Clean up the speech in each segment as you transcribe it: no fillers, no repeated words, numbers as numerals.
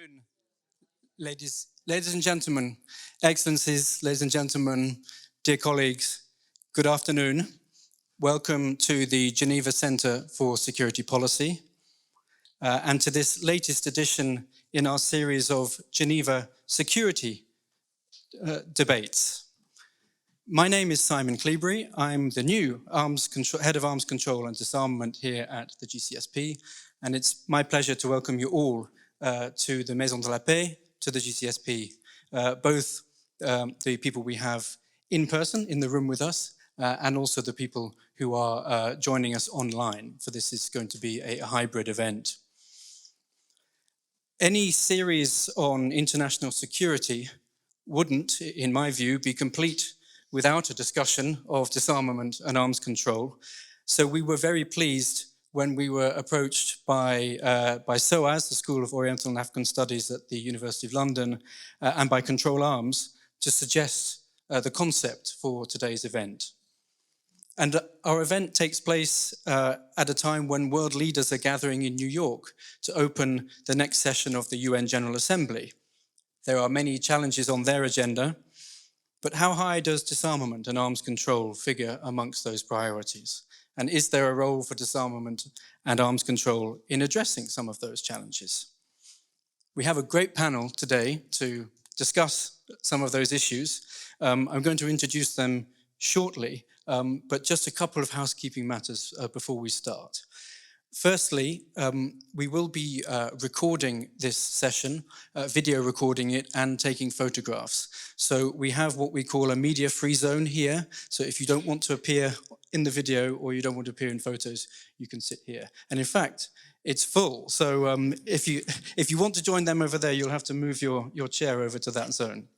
afternoon, ladies and gentlemen, excellencies, ladies and gentlemen, dear colleagues, good afternoon. Welcome to the Geneva Centre for Security Policy and to this latest edition in our series of Geneva security debates. My name is Simon Cleabury. I'm the new Head of Arms Control and Disarmament here at the GCSP, and it's my pleasure to welcome you all to the Maison de la Paix, to the GCSP, both the people we have in person in the room with us, and also the people who are joining us online, for this is going to be a hybrid event. Any series on international security wouldn't, in my view, be complete without a discussion of disarmament and arms control. So we were very pleased when we were approached by SOAS, the School of Oriental and African Studies at the University of London, and by Control Arms, to suggest the concept for today's event. And our event takes place at a time when world leaders are gathering in New York to open the next session of the UN General Assembly. There are many challenges on their agenda, but how high does disarmament and arms control figure amongst those priorities? And is there a role for disarmament and arms control in addressing some of those challenges? We have a great panel today to discuss some of those issues. I'm going to introduce them shortly, but just a couple of housekeeping matters before we start. Firstly, we will be recording this session, video recording it and taking photographs. So we have what we call a media-free zone here. So if you don't want to appear in the video or you don't want to appear in photos, you can sit here. And in fact, it's full. So if you want to join them over there, you'll have to move your chair over to that zone.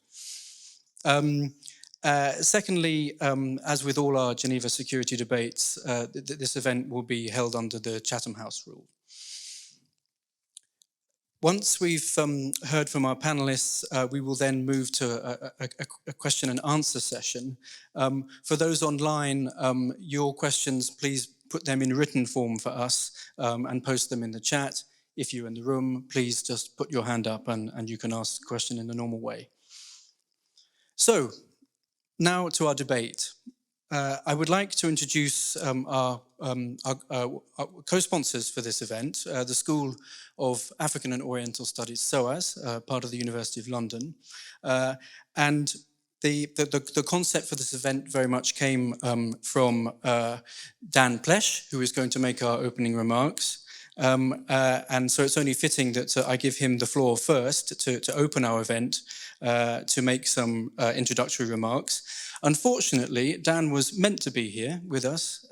Secondly, as with all our Geneva security debates, this event will be held under the Chatham House rule. Once we've heard from our panelists, we will then move to a question and answer session. For those online, your questions, please put them in written form for us and post them in the chat. If you're in the room, please just put your hand up and you can ask the question in the normal way. So, now to our debate. I would like to introduce our co-sponsors for this event, the School of African and Oriental Studies, SOAS, part of the University of London. And the concept for this event very much came from Dan Plesch, who is going to make our opening remarks. And so it's only fitting that I give him the floor first to open our event, to make some introductory remarks. Unfortunately, Dan was meant to be here with us,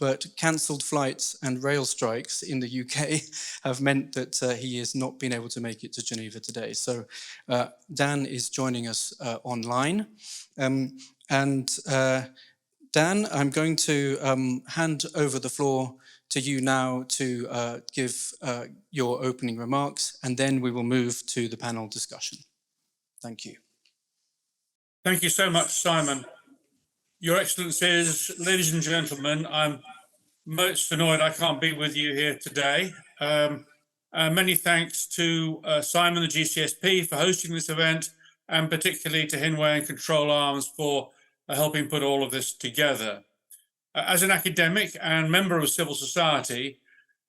but cancelled flights and rail strikes in the UK have meant that he has not been able to make it to Geneva today. So Dan is joining us online. Dan, I'm going to hand over the floor to you now to give your opening remarks, and then we will move to the panel discussion. Thank you. Thank you so much, Simon. Your Excellencies, ladies and gentlemen, I'm most annoyed I can't be with you here today. Many thanks to Simon, the GCSP, for hosting this event, and particularly to Hinway and Control Arms for helping put all of this together. As an academic and member of civil society,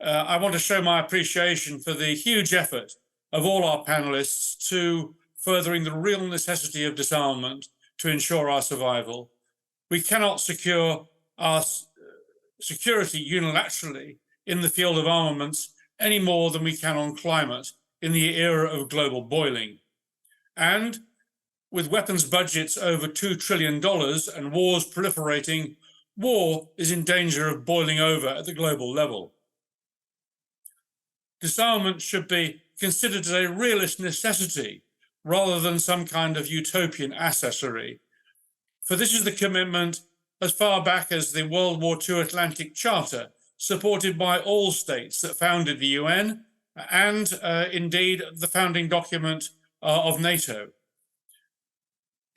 I want to show my appreciation for the huge effort of all our panelists to furthering the real necessity of disarmament to ensure our survival. We cannot secure our security unilaterally in the field of armaments any more than we can on climate in the era of global boiling. And with weapons budgets over $2 trillion and wars proliferating, war is in danger of boiling over at the global level. Disarmament should be considered as a realist necessity rather than some kind of utopian accessory. For this is the commitment as far back as the World War II Atlantic Charter, supported by all states that founded the UN, and indeed the founding document of NATO.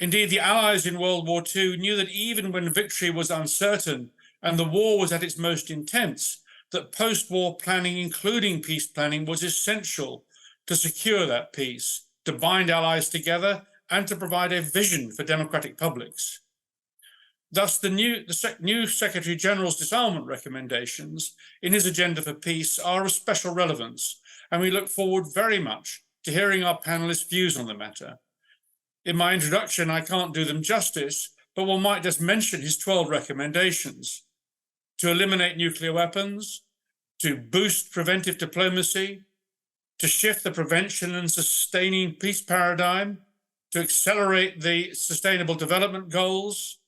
Indeed, the Allies in World War II knew that even when victory was uncertain and the war was at its most intense, that post-war planning, including peace planning, was essential to secure that peace, to bind allies together, and to provide a vision for democratic publics. Thus, the new Secretary General's disarmament recommendations in his agenda for peace are of special relevance, and we look forward very much to hearing our panelists' views on the matter. In my introduction, I can't do them justice, but one might just mention his 12 recommendations: to eliminate nuclear weapons, to boost preventive diplomacy, to shift the prevention and sustaining peace paradigm, to accelerate the Sustainable Development Goals,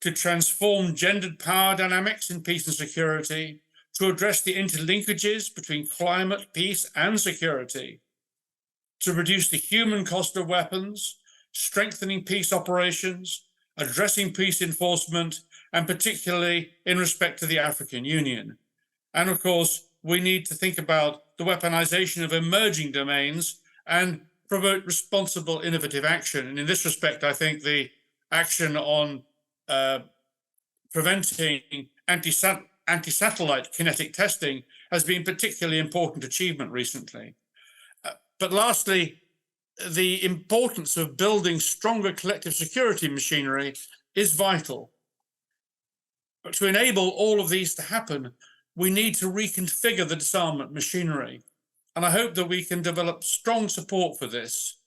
to transform gendered power dynamics in peace and security, to address the interlinkages between climate, peace, and security, to reduce the human cost of weapons, strengthening peace operations, addressing peace enforcement, and particularly in respect to the African Union. And of course, we need to think about the weaponization of emerging domains and promote responsible, innovative action. And in this respect, I think the action on preventing anti-satellite kinetic testing has been a particularly important achievement recently. But lastly, the importance of building stronger collective security machinery is vital. But to enable all of these to happen, we need to reconfigure the disarmament machinery. And I hope that we can develop strong support for this.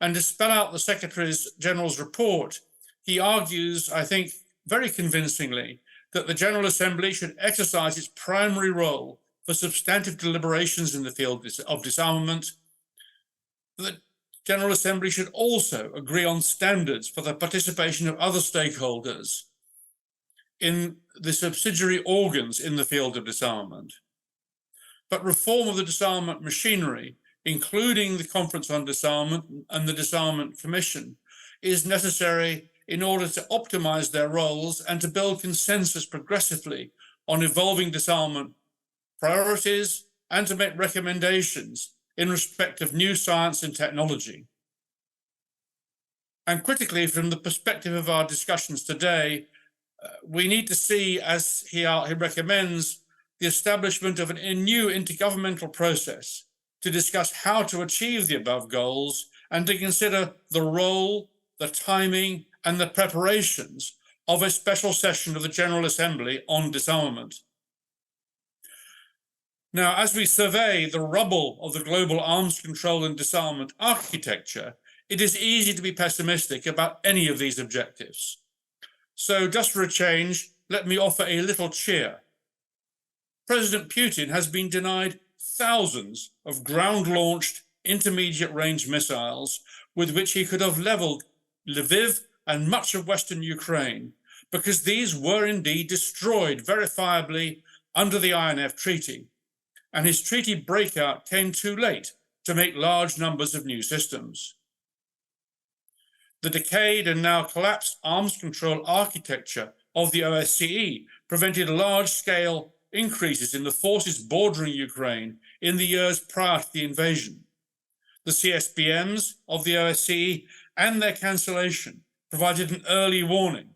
And to spell out the Secretary General's report, he argues, I think, very convincingly, that the General Assembly should exercise its primary role for substantive deliberations in the field of disarmament. The General Assembly should also agree on standards for the participation of other stakeholders in the subsidiary organs in the field of disarmament. But reform of the disarmament machinery, including the Conference on Disarmament and the Disarmament Commission, is necessary in order to optimize their roles and to build consensus progressively on evolving disarmament priorities and to make recommendations in respect of new science and technology. And critically, from the perspective of our discussions today, we need to see, as he recommends, the establishment of a new intergovernmental process to discuss how to achieve the above goals and to consider the role, the timing, and the preparations of a special session of the General Assembly on disarmament. Now, as we survey the rubble of the global arms control and disarmament architecture, it is easy to be pessimistic about any of these objectives. So just for a change, let me offer a little cheer. President Putin has been denied thousands of ground-launched intermediate-range missiles with which he could have leveled Lviv and much of Western Ukraine, because these were indeed destroyed verifiably under the INF Treaty. And his treaty breakout came too late to make large numbers of new systems. The decayed and now collapsed arms control architecture of the OSCE prevented large-scale increases in the forces bordering Ukraine in the years prior to the invasion. The CSPMs of the OSCE and their cancellation provided an early warning.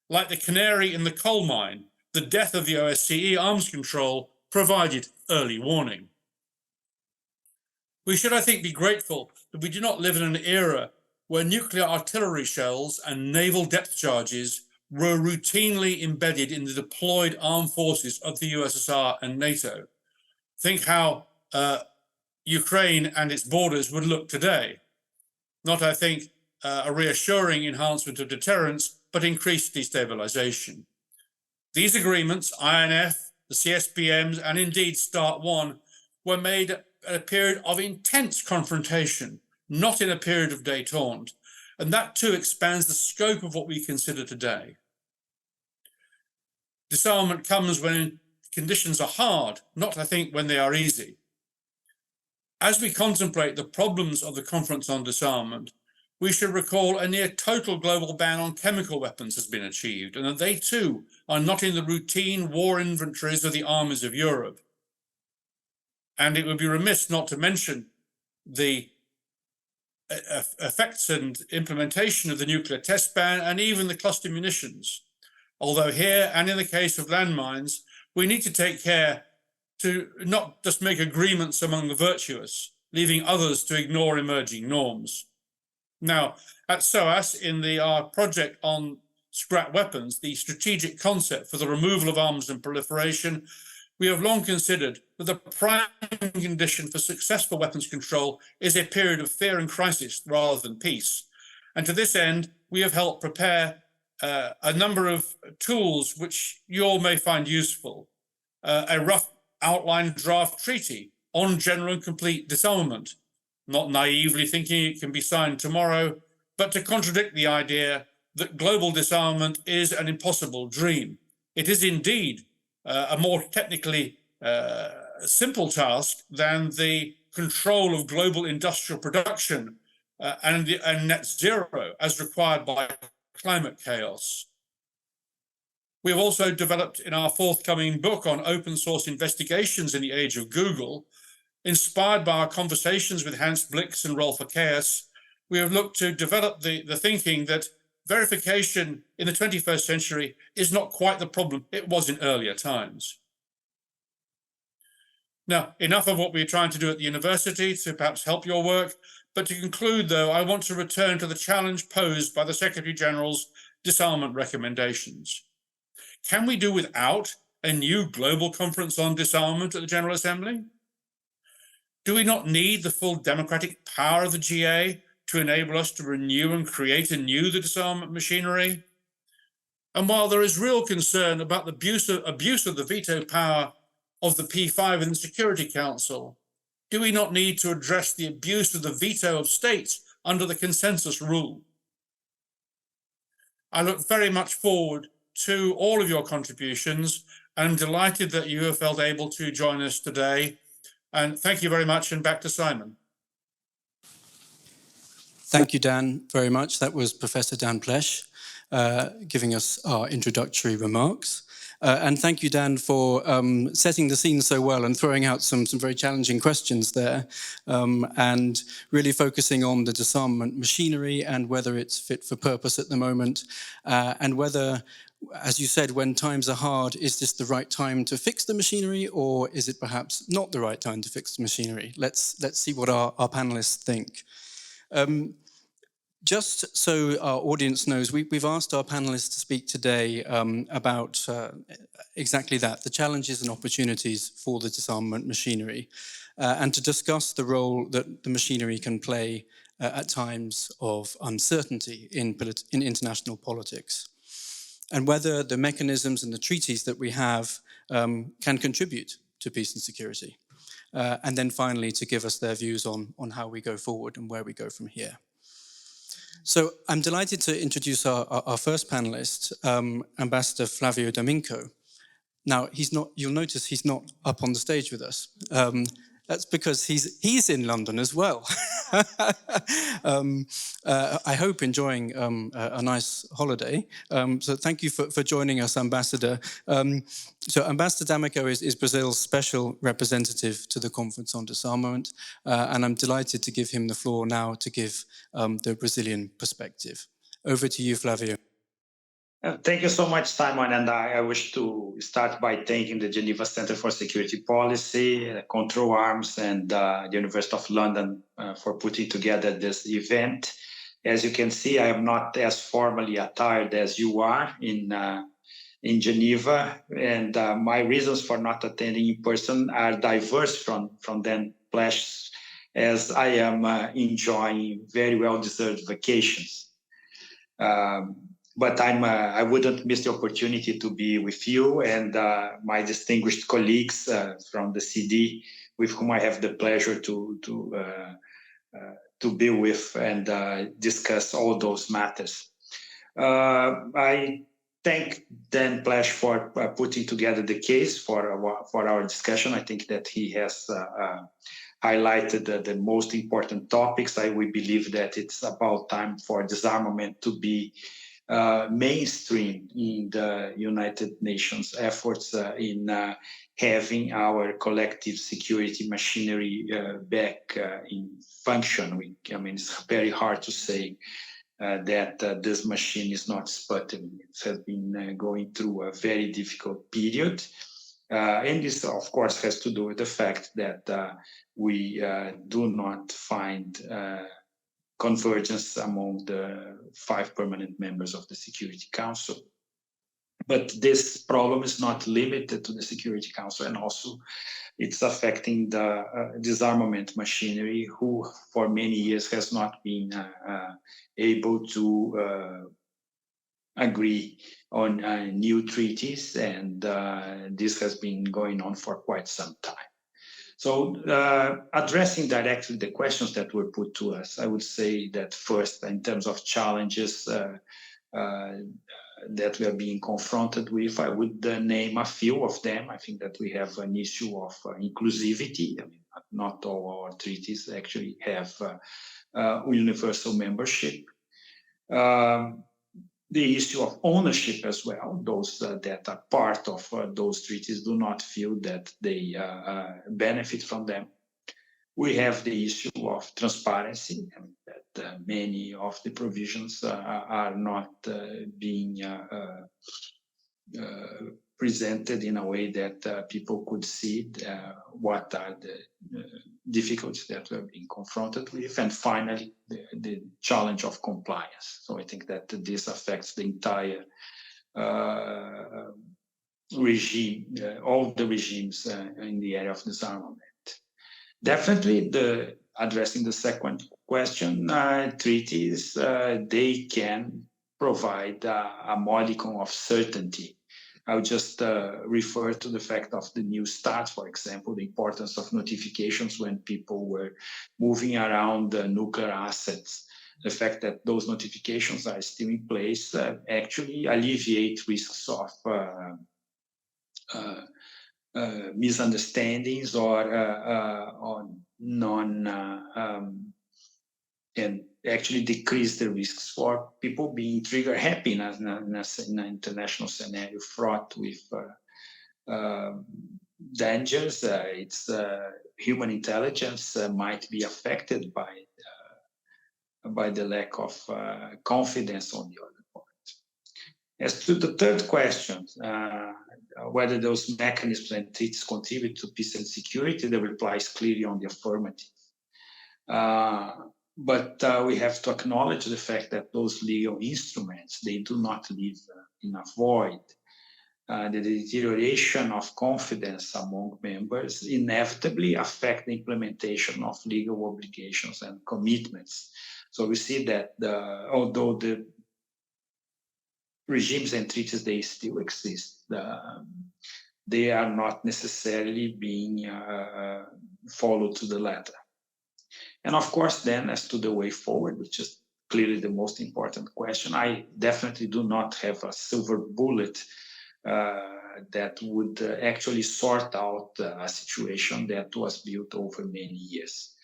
Like the canary in the coal mine, the death of the OSCE arms control provided early warning. We should, I think, be grateful that we do not live in an era where nuclear artillery shells and naval depth charges were routinely embedded in the deployed armed forces of the USSR and NATO. Think how Ukraine and its borders would look today. Not, I think, a reassuring enhancement of deterrence, but increased destabilization. These agreements, INF, the CSPMs, and indeed START 1, were made at a period of intense confrontation, not in a period of détente, and that too expands the scope of what we consider today. Disarmament comes when conditions are hard, not, I think, when they are easy. As we contemplate the problems of the Conference on Disarmament, we should recall a near total global ban on chemical weapons has been achieved, and that they too are not in the routine war inventories of the armies of Europe. And it would be remiss not to mention the effects and implementation of the nuclear test ban and even the cluster munitions. Although here, and in the case of landmines, we need to take care to not just make agreements among the virtuous, leaving others to ignore emerging norms. Now, at SOAS, in our project on scrap weapons, the strategic concept for the removal of arms and proliferation, we have long considered that the prime condition for successful weapons control is a period of fear and crisis rather than peace. And to this end, we have helped prepare a number of tools which you all may find useful. A rough outline draft treaty on general and complete disarmament, not naively thinking it can be signed tomorrow, but to contradict the idea that global disarmament is an impossible dream. It is indeed a more technically simple task than the control of global industrial production and net zero as required by climate chaos. We have also developed in our forthcoming book on open source investigations in the age of Google, inspired by our conversations with Hans Blix and Rolf Achaeus, we have looked to develop the thinking that verification in the 21st century is not quite the problem it was in earlier times. Now, enough of what we're trying to do at the university to perhaps help your work, but to conclude, though, I want to return to the challenge posed by the Secretary General's disarmament recommendations. Can we do without a new global conference on disarmament at the General Assembly? Do we not need the full democratic power of the GA to enable us to renew and create anew the disarmament machinery? And while there is real concern about the abuse of the veto power of the P5 in the Security Council, do we not need to address the abuse of the veto of states under the consensus rule? I look very much forward to all of your contributions. I'm delighted that you have felt able to join us today. And thank you very much, and back to Simon. Thank you, Dan, very much. That was Professor Dan Plesch giving us our introductory remarks. And thank you, Dan, for setting the scene so well and throwing out some very challenging questions there, and really focusing on the disarmament machinery and whether it's fit for purpose at the moment, and whether, as you said, when times are hard, is this the right time to fix the machinery, or is it perhaps not the right time to fix the machinery? Let's see what our panelists think. Just so our audience knows, we've asked our panelists to speak today about exactly that, the challenges and opportunities for the disarmament machinery, and to discuss the role that the machinery can play at times of uncertainty in international politics, and whether the mechanisms and the treaties that we have can contribute to peace and security. And then finally, to give us their views on how we go forward and where we go from here. So I'm delighted to introduce our first panelist, Ambassador Flavio D'Amico. Now, you'll notice he's not up on the stage with us. That's because he's in London as well. I hope enjoying a nice holiday. So thank you for joining us, Ambassador. So Ambassador D'Amico is Brazil's special representative to the Conference on Disarmament, and I'm delighted to give him the floor now to give the Brazilian perspective. Over to you, Flavio. Thank you so much, Simon, and I wish to start by thanking the Geneva Centre for Security Policy, Control Arms, and the University of London for putting together this event. As you can see, I am not as formally attired as you are in Geneva, and my reasons for not attending in person are diverse from Dan Plesch, as I am enjoying very well-deserved vacations. But I wouldn't miss the opportunity to be with you and my distinguished colleagues from the CD, with whom I have the pleasure to be with and discuss all those matters. I thank Dan Plesch for putting together the case for our discussion. I think that he has highlighted the most important topics. We believe that it's about time for disarmament to be mainstream in the United Nations efforts in having our collective security machinery back in function. I mean, it's very hard to say that this machine is not sputtering. It has been going through a very difficult period. And this, of course, has to do with the fact that we do not find convergence among the 5 permanent members of the Security Council. But this problem is not limited to the Security Council, and also it's affecting the disarmament machinery, who for many years has not been able to agree on new treaties, and this has been going on for quite some time. So addressing directly the questions that were put to us, I would say that first, in terms of challenges that we are being confronted with, I would name a few of them. I think that we have an issue of inclusivity. I mean, not all our treaties actually have universal membership. The issue of ownership as well. Those that are part of those treaties do not feel that they benefit from them. We have the issue of transparency, and that many of the provisions are not being presented in a way that people could see what are the difficulties that we're being confronted with. And finally, the challenge of compliance. So I think that this affects the entire regime, all the regimes in the area of disarmament. Definitely, addressing the second question, treaties, they can provide a modicum of certainty. I would just refer to the fact of the New START, for example, the importance of notifications when people were moving around nuclear assets. The fact that those notifications are still in place actually alleviate risks of misunderstandings or and actually decrease the risks for people being trigger happy in an international scenario fraught with dangers. It's human intelligence might be affected by the lack of confidence on the other part. As to the third question, whether those mechanisms and treaties contribute to peace and security, the reply is clearly on the affirmative. But we have to acknowledge the fact that those legal instruments, they do not live in a void. The deterioration of confidence among members inevitably affect the implementation of legal obligations and commitments. So we see that although the regimes and treaties, they still exist, they are not necessarily being followed to the letter. And of course, then, as to the way forward, which is clearly the most important question, I definitely do not have a silver bullet that would actually sort out a situation that was built over many years.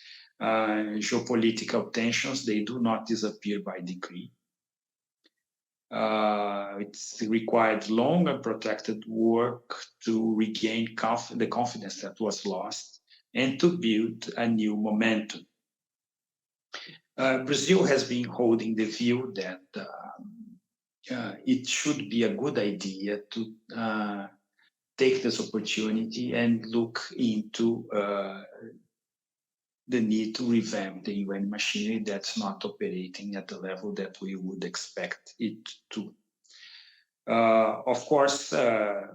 Geopolitical tensions, they do not disappear by decree. It's required long and protracted work to regain the confidence that was lost and to build a new momentum. Brazil has been holding the view that it should be a good idea to take this opportunity and look into the need to revamp the UN machinery that's not operating at the level that we would expect it to. Of course,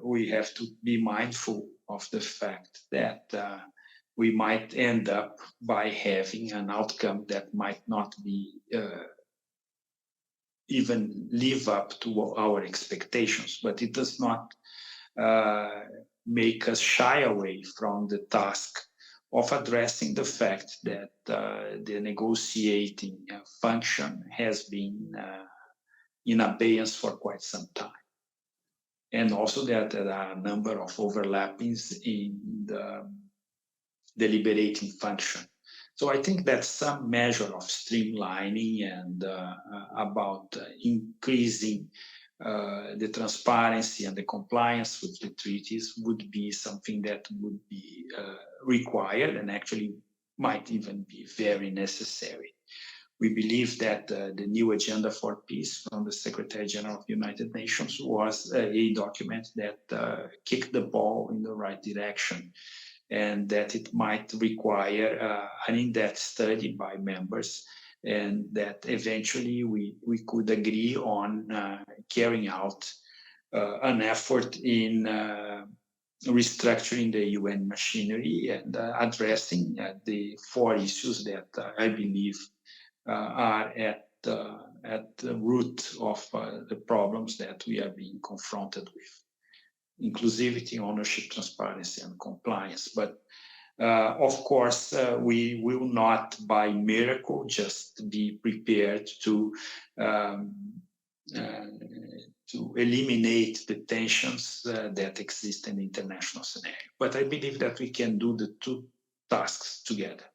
we have to be mindful of the fact that we might end up by having an outcome that might not be even live up to our expectations, but it does not make us shy away from the task of addressing the fact that the negotiating function has been in abeyance for quite some time. And also that there are a number of overlappings in the deliberating function. So I think that some measure of streamlining and about increasing the transparency and the compliance with the treaties would be something that would be required and actually might even be very necessary. we believe that the new agenda for peace from the Secretary General of the United Nations was a document that kicked the ball in the right direction, and that it might require an in-depth study by members, and that eventually we could agree on carrying out an effort in restructuring the UN machinery and addressing the 4 issues that I believe are at the root of the problems that we are being confronted with: inclusivity, ownership, transparency, and compliance. But of course, we will not, by miracle, just be prepared to eliminate the tensions that exist in the international scenario. But I believe that we can do the 2 tasks together.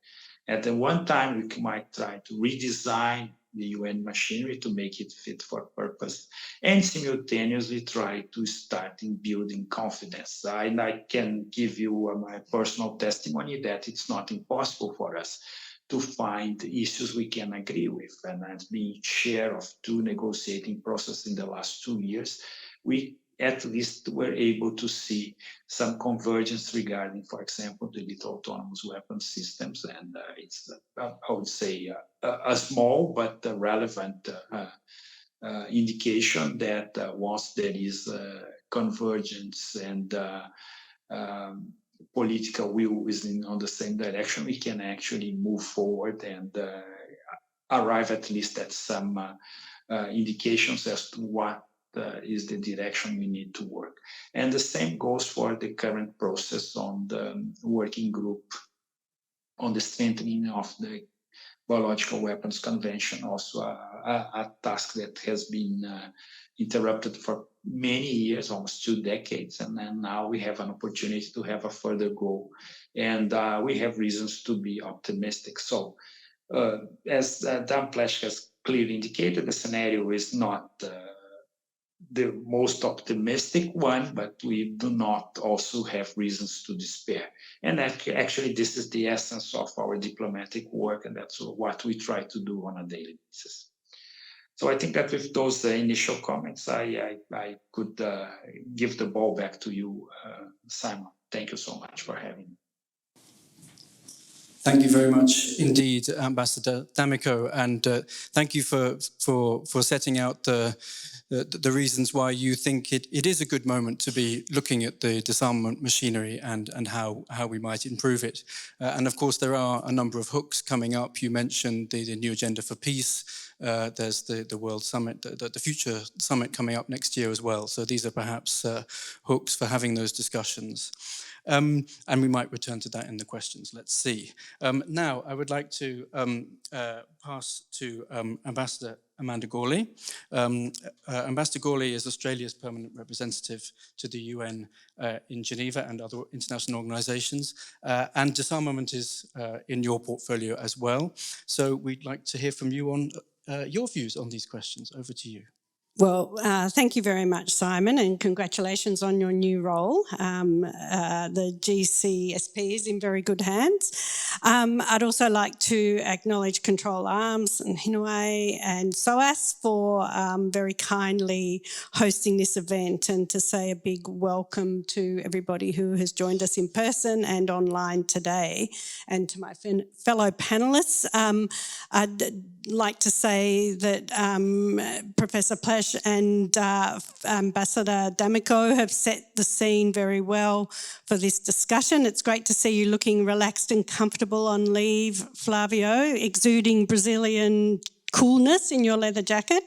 At the one time, we might try to redesign the UN machinery to make it fit for purpose, and simultaneously try to start in building confidence. And I can give you my personal testimony that it's not impossible for us to find issues we can agree with. And as being chair of 2 negotiating processes in the last 2 years, we at least were able to see some convergence regarding, for example, the lethal autonomous weapon systems. And it's, I would say, a small but relevant indication that once there is convergence and political will is on the same direction, we can actually move forward and arrive at least at some indications as to what is the direction we need to work. And the same goes for the current process on the working group on the strengthening of the Biological Weapons Convention, also a task that has been interrupted for many years, almost 2 decades, and then now we have an opportunity to have a further go, and we have reasons to be optimistic. So, as Dan Plesch has clearly indicated, the scenario is not the most optimistic one, but we do not also have reasons to despair. And actually, this is the essence of our diplomatic work, and that's what we try to do on a daily basis. So I think that with those initial comments, I could give the ball back to you, Simon. Thank you so much for having me. Thank you very much indeed, Ambassador D'Amico, and thank you for setting out the reasons why you think it is a good moment to be looking at the disarmament machinery and how we might improve it. And of course, there are a number of hooks coming up. You mentioned the new agenda for peace. There's the World Summit, the future summit coming up next year as well. So these are perhaps hooks for having those discussions. And we might return to that in the questions. Let's see. Now, I would like to pass to Ambassador Amanda Gourley. Ambassador Gourley is Australia's permanent representative to the UN in Geneva and other international organisations. And disarmament is in your portfolio as well. So we'd like to hear from you on your views on these questions. Over to you. Well, thank you very much, Simon, and congratulations on your new role. The GCSP is in very good hands. I'd also like to acknowledge Control Arms and Hinaway and SOAS for very kindly hosting this event, and to say a big welcome to everybody who has joined us in person and online today. And to my fellow panellists, I'd like to say that Professor Plesch and Ambassador D'Amico have set the scene very well for this discussion. It's great to see you looking relaxed and comfortable on leave, Flavio, exuding Brazilian coolness in your leather jacket.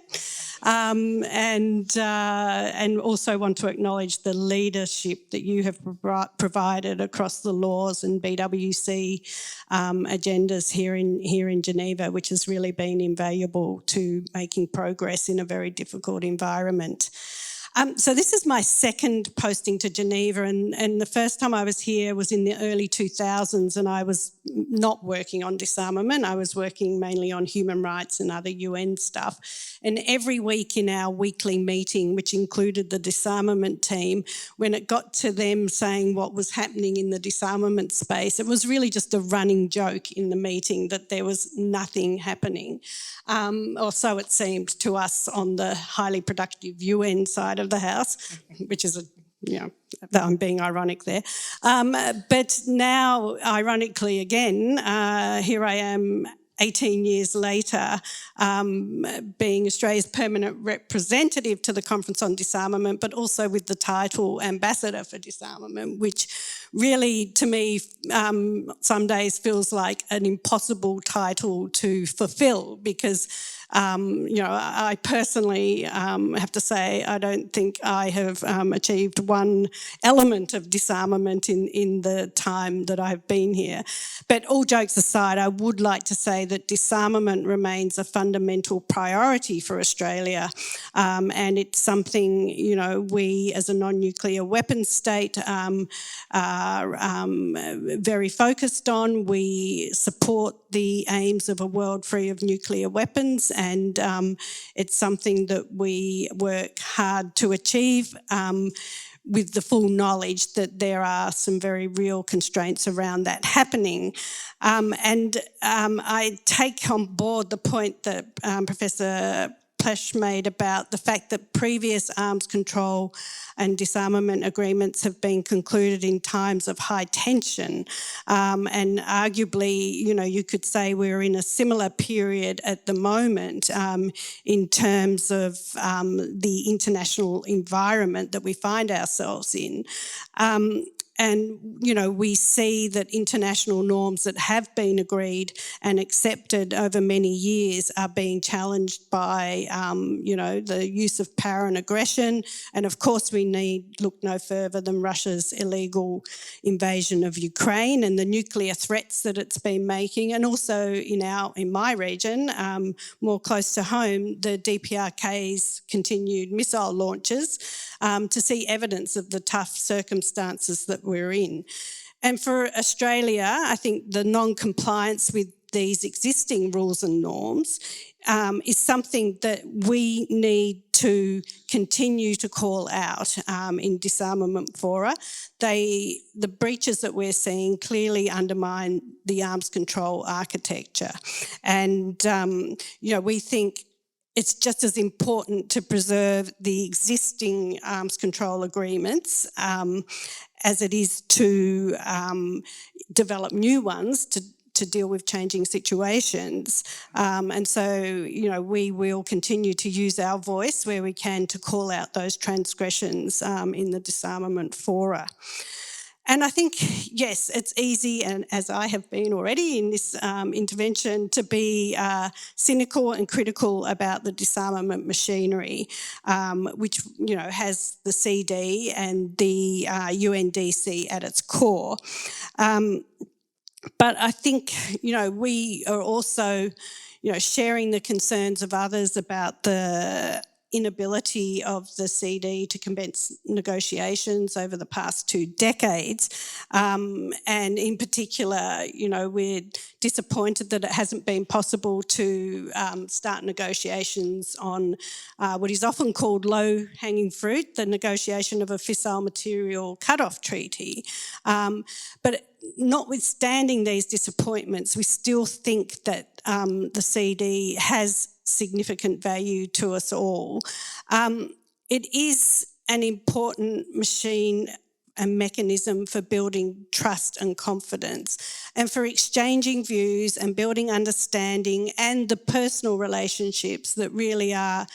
And also want to acknowledge the leadership that you have provided across the laws and BWC agendas here in Geneva, which has really been invaluable to making progress in a very difficult environment. So this is my second posting to Geneva, and the first time I was here was in the early 2000s, and I was not working on disarmament. I was working mainly on human rights and other UN stuff. And every week in our weekly meeting, which included the disarmament team, when it got to them saying what was happening in the disarmament space, it was really just a running joke in the meeting that there was nothing happening. Or so it seemed to us on the highly productive UN side of the house, which is that I'm being ironic there. But now, ironically again, here I am 18 years later, being Australia's permanent representative to the Conference on Disarmament, but also with the title Ambassador for Disarmament, which really, to me, some days feels like an impossible title to fulfil because, I personally have to say I don't think I have achieved one element of disarmament in the time that I've been here. But all jokes aside, I would like to say that disarmament remains a fundamental priority for Australia, and it's something, we as a non-nuclear weapons state are very focused on. We support the aims of a world free of nuclear weapons, and it's something that we work hard to achieve with the full knowledge that there are some very real constraints around that happening. I take on board the point that Professor Plesch made about the fact that previous arms control and disarmament agreements have been concluded in times of high tension. And arguably, you could say we're in a similar period at the moment in terms of the international environment that we find ourselves in. And, we see that international norms that have been agreed and accepted over many years are being challenged by, the use of power and aggression. And of course, we need look no further than Russia's illegal invasion of Ukraine and the nuclear threats that it's been making. And also in my region, more close to home, the DPRK's continued missile launches to see evidence of the tough circumstances that we're in. And for Australia, I think the non-compliance with these existing rules and norms is something that we need to continue to call out in disarmament fora. The breaches that we're seeing clearly undermine the arms control architecture. And, we think it's just as important to preserve the existing arms control agreements as it is to develop new ones to deal with changing situations. And so, we will continue to use our voice where we can to call out those transgressions in the disarmament fora. And I think, yes, it's easy, and as I have been already in this intervention, to be cynical and critical about the disarmament machinery, which, has the CD and the UNDC at its core. But I think, we are also, sharing the concerns of others about the inability of the CD to commence negotiations over the past 2 decades. And in particular, we're disappointed that it hasn't been possible to start negotiations on what is often called low-hanging fruit, the negotiation of a fissile material cut-off treaty. But notwithstanding these disappointments, we still think that the CD has significant value to us all. It is an important machine and mechanism for building trust and confidence and for exchanging views and building understanding and the personal relationships that really are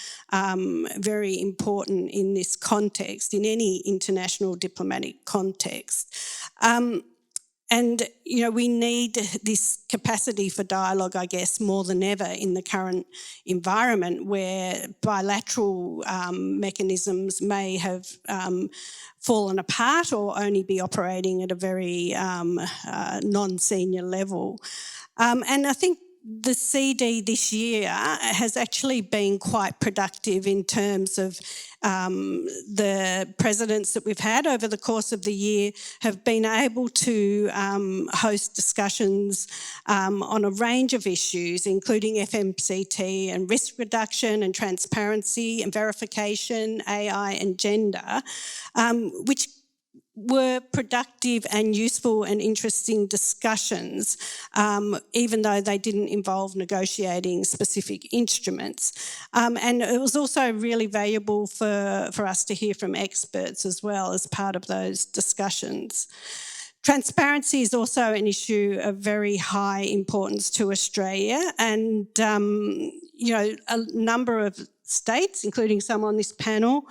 very important in this context, in any international diplomatic context. And, we need this capacity for dialogue, I guess, more than ever in the current environment where bilateral mechanisms may have fallen apart or only be operating at a very non-senior level. And I think the CD this year has actually been quite productive in terms of the presidents that we've had over the course of the year have been able to host discussions on a range of issues, including FMCT and risk reduction and transparency and verification, AI and gender, which were productive and useful and interesting discussions, even though they didn't involve negotiating specific instruments. And it was also really valuable for us to hear from experts as well as part of those discussions. Transparency is also an issue of very high importance to Australia, and a number of states, including some on this panel,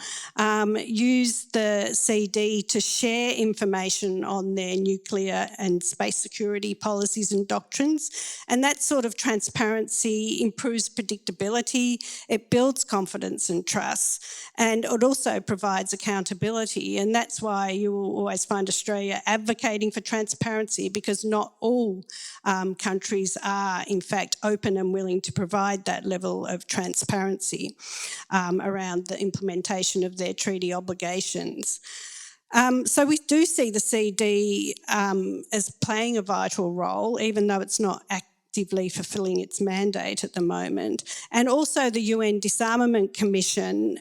use the CD to share information on their nuclear and space security policies and doctrines. And that sort of transparency improves predictability, it builds confidence and trust, and it also provides accountability. And that's why you will always find Australia advocating for transparency, because not all countries are in fact open and willing to provide that level of transparency around the implementation of their treaty obligations. So we do see the CD as playing a vital role, even though it's not actively fulfilling its mandate at the moment. And also the UN Disarmament Commission,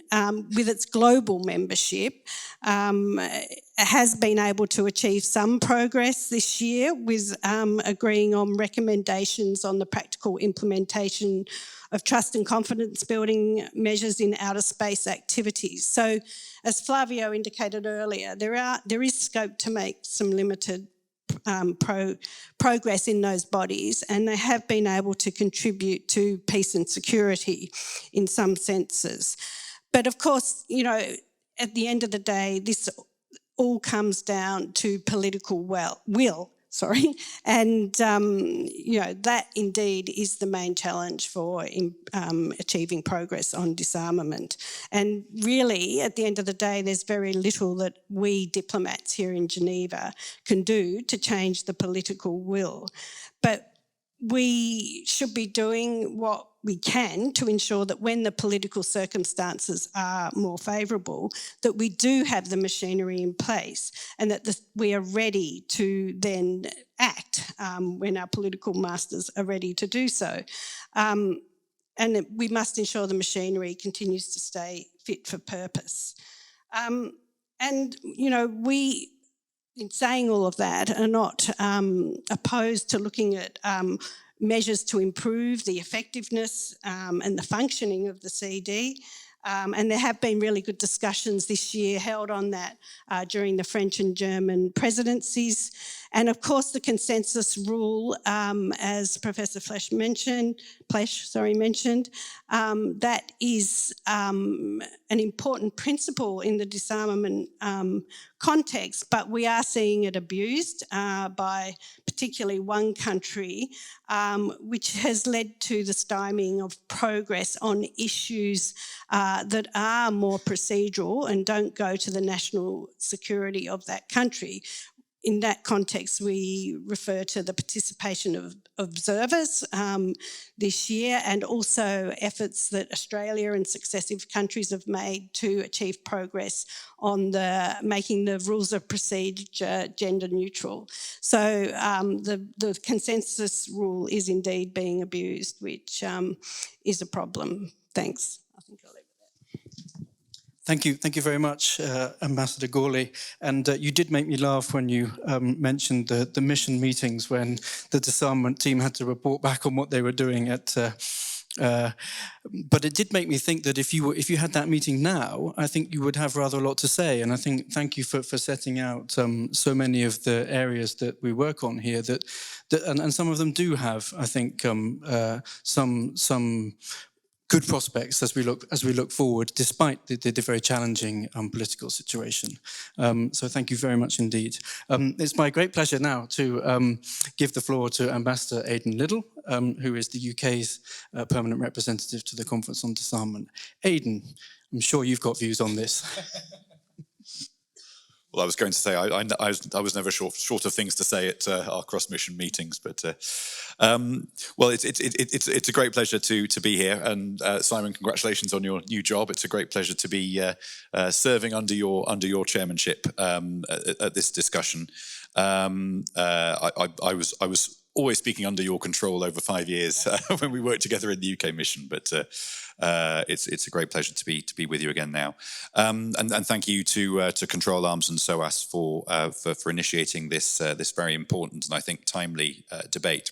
with its global membership, has been able to achieve some progress this year with agreeing on recommendations on the practical implementation of trust and confidence building measures in outer space activities. So as Flavio indicated earlier, there is scope to make some limited progress in those bodies, and they have been able to contribute to peace and security in some senses. But of course, at the end of the day, this all comes down to political will. And that indeed is the main challenge for achieving progress on disarmament. And really, at the end of the day, there's very little that we diplomats here in Geneva can do to change the political will. But we should be doing what we can to ensure that when the political circumstances are more favourable, that we do have the machinery in place, and that we are ready to then act when our political masters are ready to do so. And we must ensure the machinery continues to stay fit for purpose. We, in saying all of that, are not opposed to looking at measures to improve the effectiveness and the functioning of the CD. And there have been really good discussions this year held on that during the French and German presidencies. And of course, the consensus rule, as Professor Plesch mentioned, that is an important principle in the disarmament context, but we are seeing it abused by particularly one country, which has led to the stymieing of progress on issues that are more procedural and don't go to the national security of that country. In that context, we refer to the participation of observers this year, and also efforts that Australia and successive countries have made to achieve progress on making the rules of procedure gender neutral. So the consensus rule is indeed being abused, which is a problem. Thanks. I think I'll leave it. Thank you very much, Ambassador Gourlay. And you did make me laugh when you mentioned the mission meetings when the disarmament team had to report back on what they were doing at. But it did make me think that if you had that meeting now, I think you would have rather a lot to say. And I think thank you for setting out so many of the areas that we work on here and some of them do have, I think, some good prospects as we look forward, despite the very challenging political situation. So thank you very much indeed. It's my great pleasure now to give the floor to Ambassador Aidan Liddle, who is the UK's permanent representative to the Conference on Disarmament. Aidan, I'm sure you've got views on this. Well, I was going to say I was never short of things to say at our cross-mission meetings, but well, it's a great pleasure to be here. And Simon, congratulations on your new job. It's a great pleasure to be serving under your chairmanship at this discussion. I was always speaking under your control over 5 years when we worked together in the UK mission, but it's a great pleasure to be with you again now. And thank you to Control Arms and SOAS for initiating this very important and I think timely debate.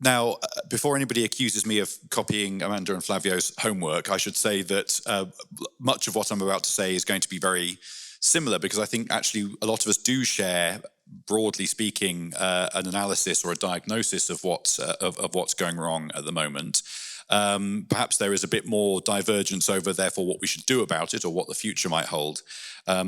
Now, before anybody accuses me of copying Amanda and Flavio's homework, I should say that much of what I'm about to say is going to be very similar, because I think actually a lot of us do share, broadly speaking, an analysis or a diagnosis of what's going wrong at the moment. Perhaps there is a bit more divergence over, therefore, what we should do about it or what the future might hold.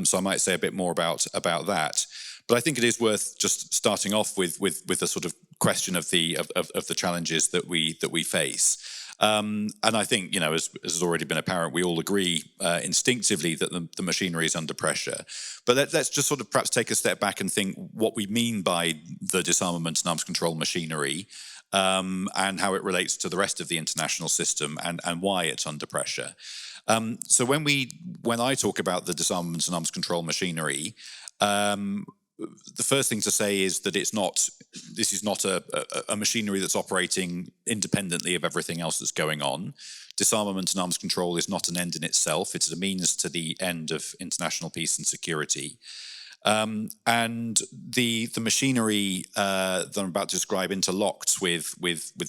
So I might say a bit more about that. But I think it is worth just starting off with the sort of question of the challenges that we face. And I think, as has already been apparent, we all agree instinctively that the machinery is under pressure. But let's just sort of perhaps take a step back and think what we mean by the disarmament and arms control machinery, and how it relates to the rest of the international system and why it's under pressure. So when I talk about the disarmament and arms control machinery, the first thing to say is that this is not a machinery that's operating independently of everything else that's going on. Disarmament and arms control is not an end in itself. It's a means to the end of international peace and security. And the machinery that I'm about to describe interlocks with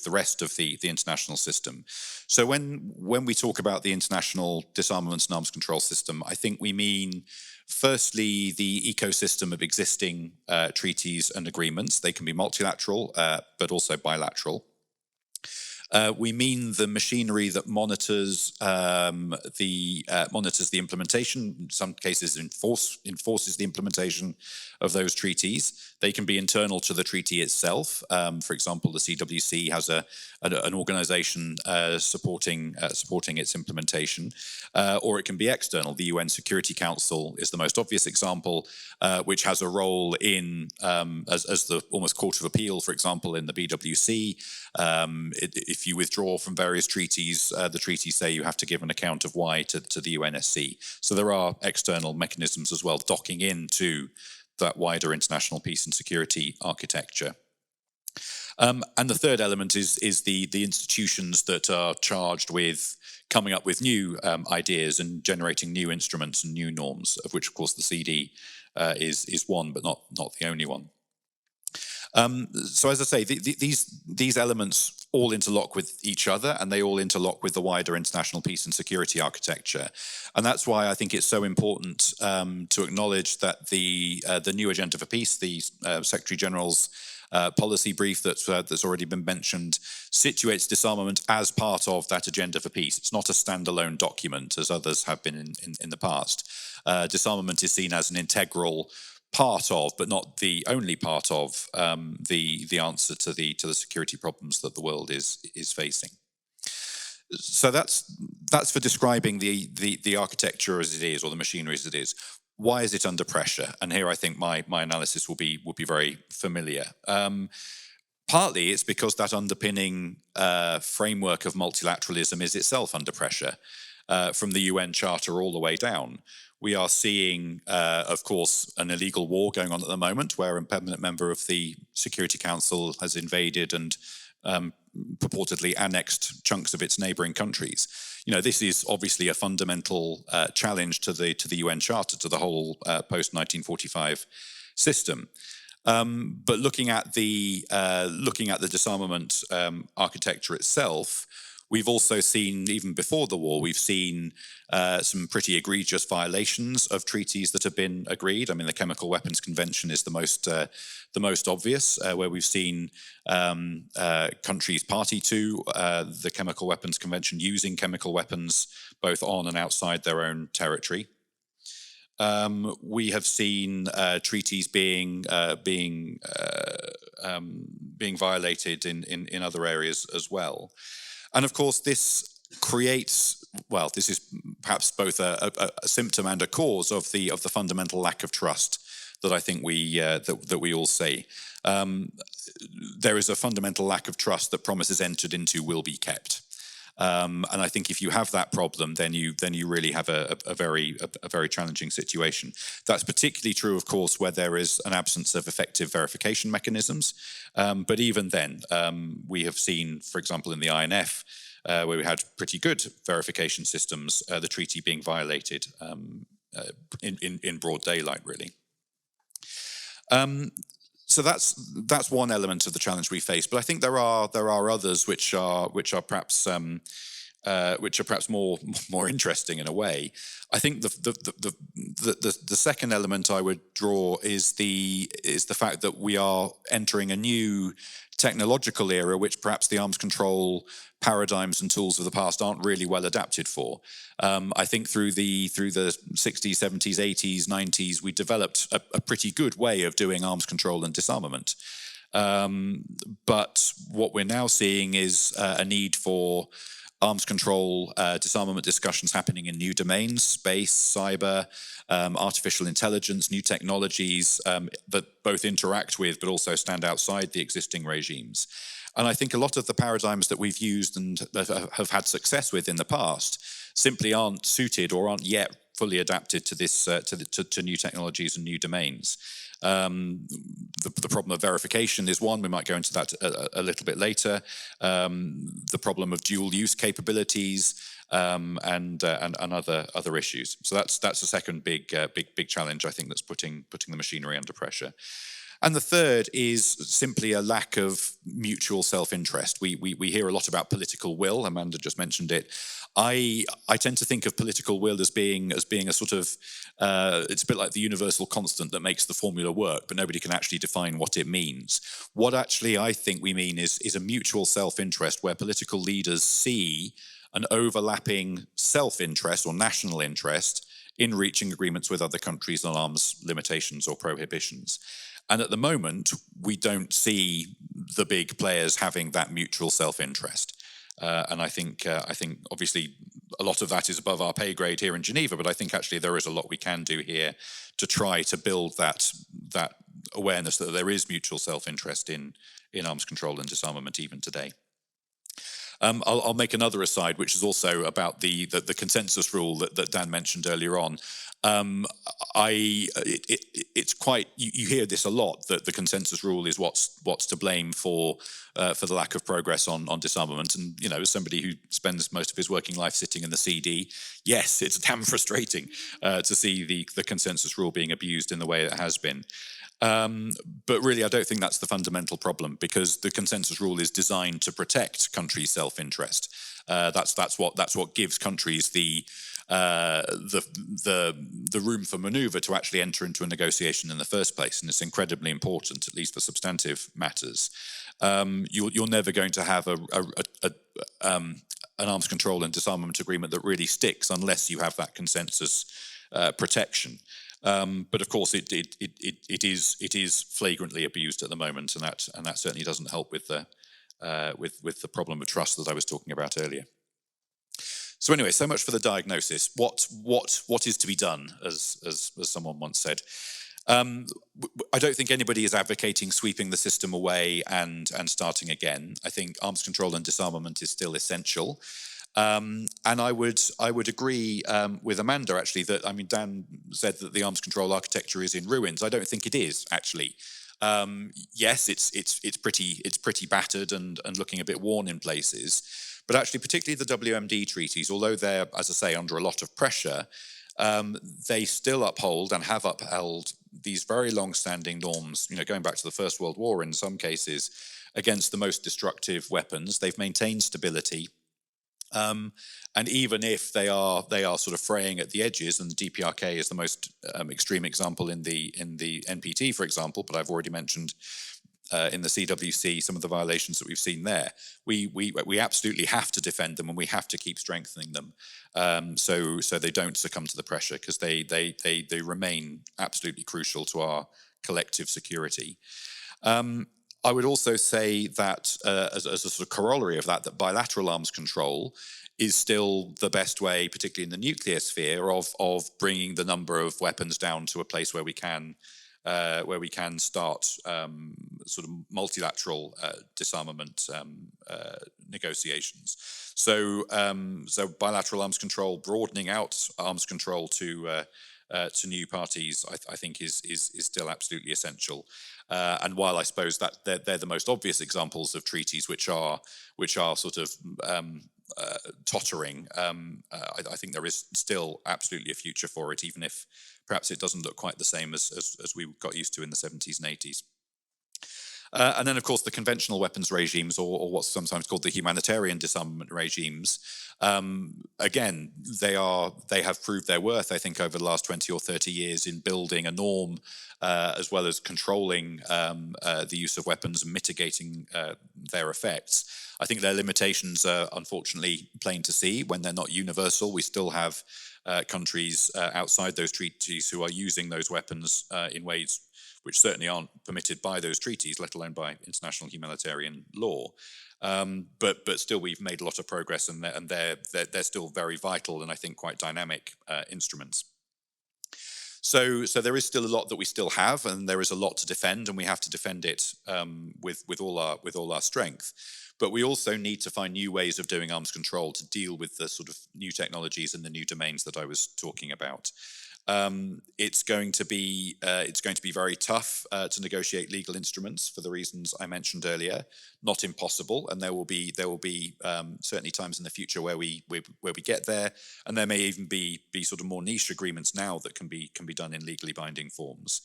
the rest of the international system. So when we talk about the international disarmament and arms control system, I think we mean, firstly, the ecosystem of existing treaties and agreements. They can be multilateral, but also bilateral. We mean the machinery that monitors the implementation, in some cases enforces the implementation of those treaties. They can be internal to the treaty itself. For example, the CWC has an organization supporting its implementation, or it can be external. The UN Security Council is the most obvious example, which has a role in as the almost court of appeal, for example, in the BWC. If you withdraw from various treaties, the treaties say you have to give an account of why to the UNSC. So there are external mechanisms as well docking into that wider international peace and security architecture. And the third element is the institutions that are charged with coming up with new ideas and generating new instruments and new norms, of which, of course, the CD is one, but not the only one. So as I say, these elements all interlock with each other, and they all interlock with the wider international peace and security architecture. And that's why I think it's so important to acknowledge that the new Agenda for Peace, the Secretary General's policy brief that's already been mentioned, situates disarmament as part of that Agenda for Peace. It's not a standalone document, as others have been in the past. Disarmament is seen as an integral part of, but not the only part of, the answer to the security problems that the world is facing. So that's for describing the architecture as it is, or the machinery as it is. Why is it under pressure? And here I think my analysis will be very familiar. Partly it's because that underpinning framework of multilateralism is itself under pressure, from the UN Charter all the way down. We are seeing, of course, an illegal war going on at the moment, where a permanent member of the Security Council has invaded and purportedly annexed chunks of its neighbouring countries. This is obviously a fundamental challenge to the UN Charter, to the whole post-1945 system. But looking at the disarmament architecture itself, we've also seen, even before the war, we've seen some pretty egregious violations of treaties that have been agreed. I mean, the Chemical Weapons Convention is the most obvious, where we've seen countries party to the Chemical Weapons Convention using chemical weapons both on and outside their own territory. We have seen treaties being violated in other areas as well. And of course, this creates, this is perhaps both a symptom and a cause of the fundamental lack of trust that I think that we all see. There is a fundamental lack of trust that promises entered into will be kept. And I think if you have that problem, then you really have a very challenging situation. That's particularly true, of course, where there is an absence of effective verification mechanisms. But even then, we have seen, for example, in the INF, where we had pretty good verification systems, the treaty being violated in broad daylight, really. So that's one element of the challenge we face, but I think there are others which are perhaps more interesting in a way. I think the second element I would draw is the fact that we are entering a new technological era, which perhaps the arms control paradigms and tools of the past aren't really well adapted for. I think through the 60s, 70s, 80s, 90s, we developed a pretty good way of doing arms control and disarmament. But what we're now seeing is a need for arms control, disarmament discussions happening in new domains, space, cyber, artificial intelligence, new technologies that both interact with but also stand outside the existing regimes. And I think a lot of the paradigms that we've used and that have had success with in the past simply aren't suited or aren't yet fully adapted to this to new technologies and new domains. The problem of verification is one. We might go into that a little bit later. The problem of dual use capabilities and other issues. So that's a second big challenge, I think, that's putting the machinery under pressure. And the third is simply a lack of mutual self-interest. We hear a lot about political will. Amanda just mentioned it. I tend to think of political will as being a sort of it's a bit like the universal constant that makes the formula work, but nobody can actually define what it means. What actually I think we mean is a mutual self-interest where political leaders see an overlapping self-interest or national interest in reaching agreements with other countries on arms limitations or prohibitions. And at the moment, we don't see the big players having that mutual self-interest. And I think obviously a lot of that is above our pay grade here in Geneva, but I think actually there is a lot we can do here to try to build that awareness that there is mutual self-interest in arms control and disarmament even today. I'll make another aside, which is also about the consensus rule that Dan mentioned earlier on. It's quite, you hear this a lot, that the consensus rule is what's to blame for the lack of progress on disarmament. And, you know, as somebody who spends most of his working life sitting in the CD, yes, it's damn frustrating to see the consensus rule being abused in the way it has been. But really, I don't think that's the fundamental problem, because the consensus rule is designed to protect countries' self-interest. That's what gives countries the room for manoeuvre to actually enter into a negotiation in the first place, and it's incredibly important, at least for substantive matters. You're never going to have an arms control and disarmament agreement that really sticks unless you have that consensus protection. But of course, it is flagrantly abused at the moment, and that certainly doesn't help with the problem of trust that I was talking about earlier. So anyway, so much for the diagnosis. What is to be done, as someone once said. I don't think anybody is advocating sweeping the system away and starting again. I think arms control and disarmament is still essential. And I would agree with Amanda, actually, that, I mean, Dan said that the arms control architecture is in ruins. I don't think it is, actually. Yes, it's pretty battered and looking a bit worn in places. But actually, particularly the WMD treaties, although they're, as I say, under a lot of pressure, they still uphold and have upheld these very long-standing norms, you know, going back to the First World War in some cases, against the most destructive weapons. They've maintained stability. And even if they are sort of fraying at the edges, and the DPRK is the most extreme example in the NPT, for example, but I've already mentioned in the CWC some of the violations that we've seen there. We absolutely have to defend them, and we have to keep strengthening them, so they don't succumb to the pressure, because they remain absolutely crucial to our collective security. I would also say that as a sort of corollary of that bilateral arms control is still the best way, particularly in the nuclear sphere, of bringing the number of weapons down to a place where we can start sort of multilateral disarmament negotiations. So bilateral arms control, broadening out arms control to new parties, I think is still absolutely essential. And while I suppose that they're the most obvious examples of treaties which are sort of tottering, I think there is still absolutely a future for it, even if perhaps it doesn't look quite the same as we got used to in the 70s and 80s. And then, of course, the conventional weapons regimes, or what's sometimes called the humanitarian disarmament regimes, again, they have proved their worth, I think, over the last 20 or 30 years in building a norm, as well as controlling the use of weapons and mitigating their effects. I think their limitations are unfortunately plain to see. When they're not universal, we still have countries outside those treaties who are using those weapons in ways which certainly aren't permitted by those treaties, let alone by international humanitarian law. But still, we've made a lot of progress, and they're still very vital and I think quite dynamic instruments. So there is still a lot that we still have, and there is a lot to defend, and we have to defend it with all our strength. But we also need to find new ways of doing arms control to deal with the sort of new technologies and the new domains that I was talking about. It's going to be very tough to negotiate legal instruments for the reasons I mentioned earlier. Not impossible, and there will be certainly times in the future where we get there, and there may even be sort of more niche agreements now that can be done in legally binding forms.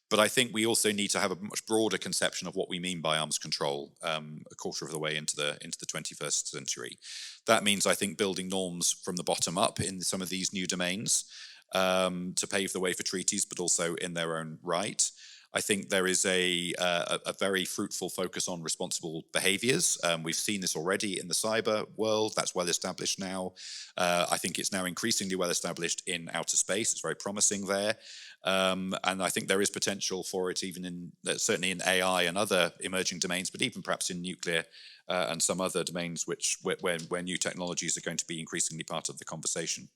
But I think we also need to have a much broader conception of what we mean by arms control a quarter of the way into the 21st century. That means, I think, building norms from the bottom up in some of these new domains, to pave the way for treaties, but also in their own right. I think there is a very fruitful focus on responsible behaviours. We've seen this already in the cyber world. That's well established now. I think it's now increasingly well established in outer space. It's very promising there. And I think there is potential for it even certainly in AI and other emerging domains, but even perhaps in nuclear and some other domains where new technologies are going to be increasingly part of the conversation.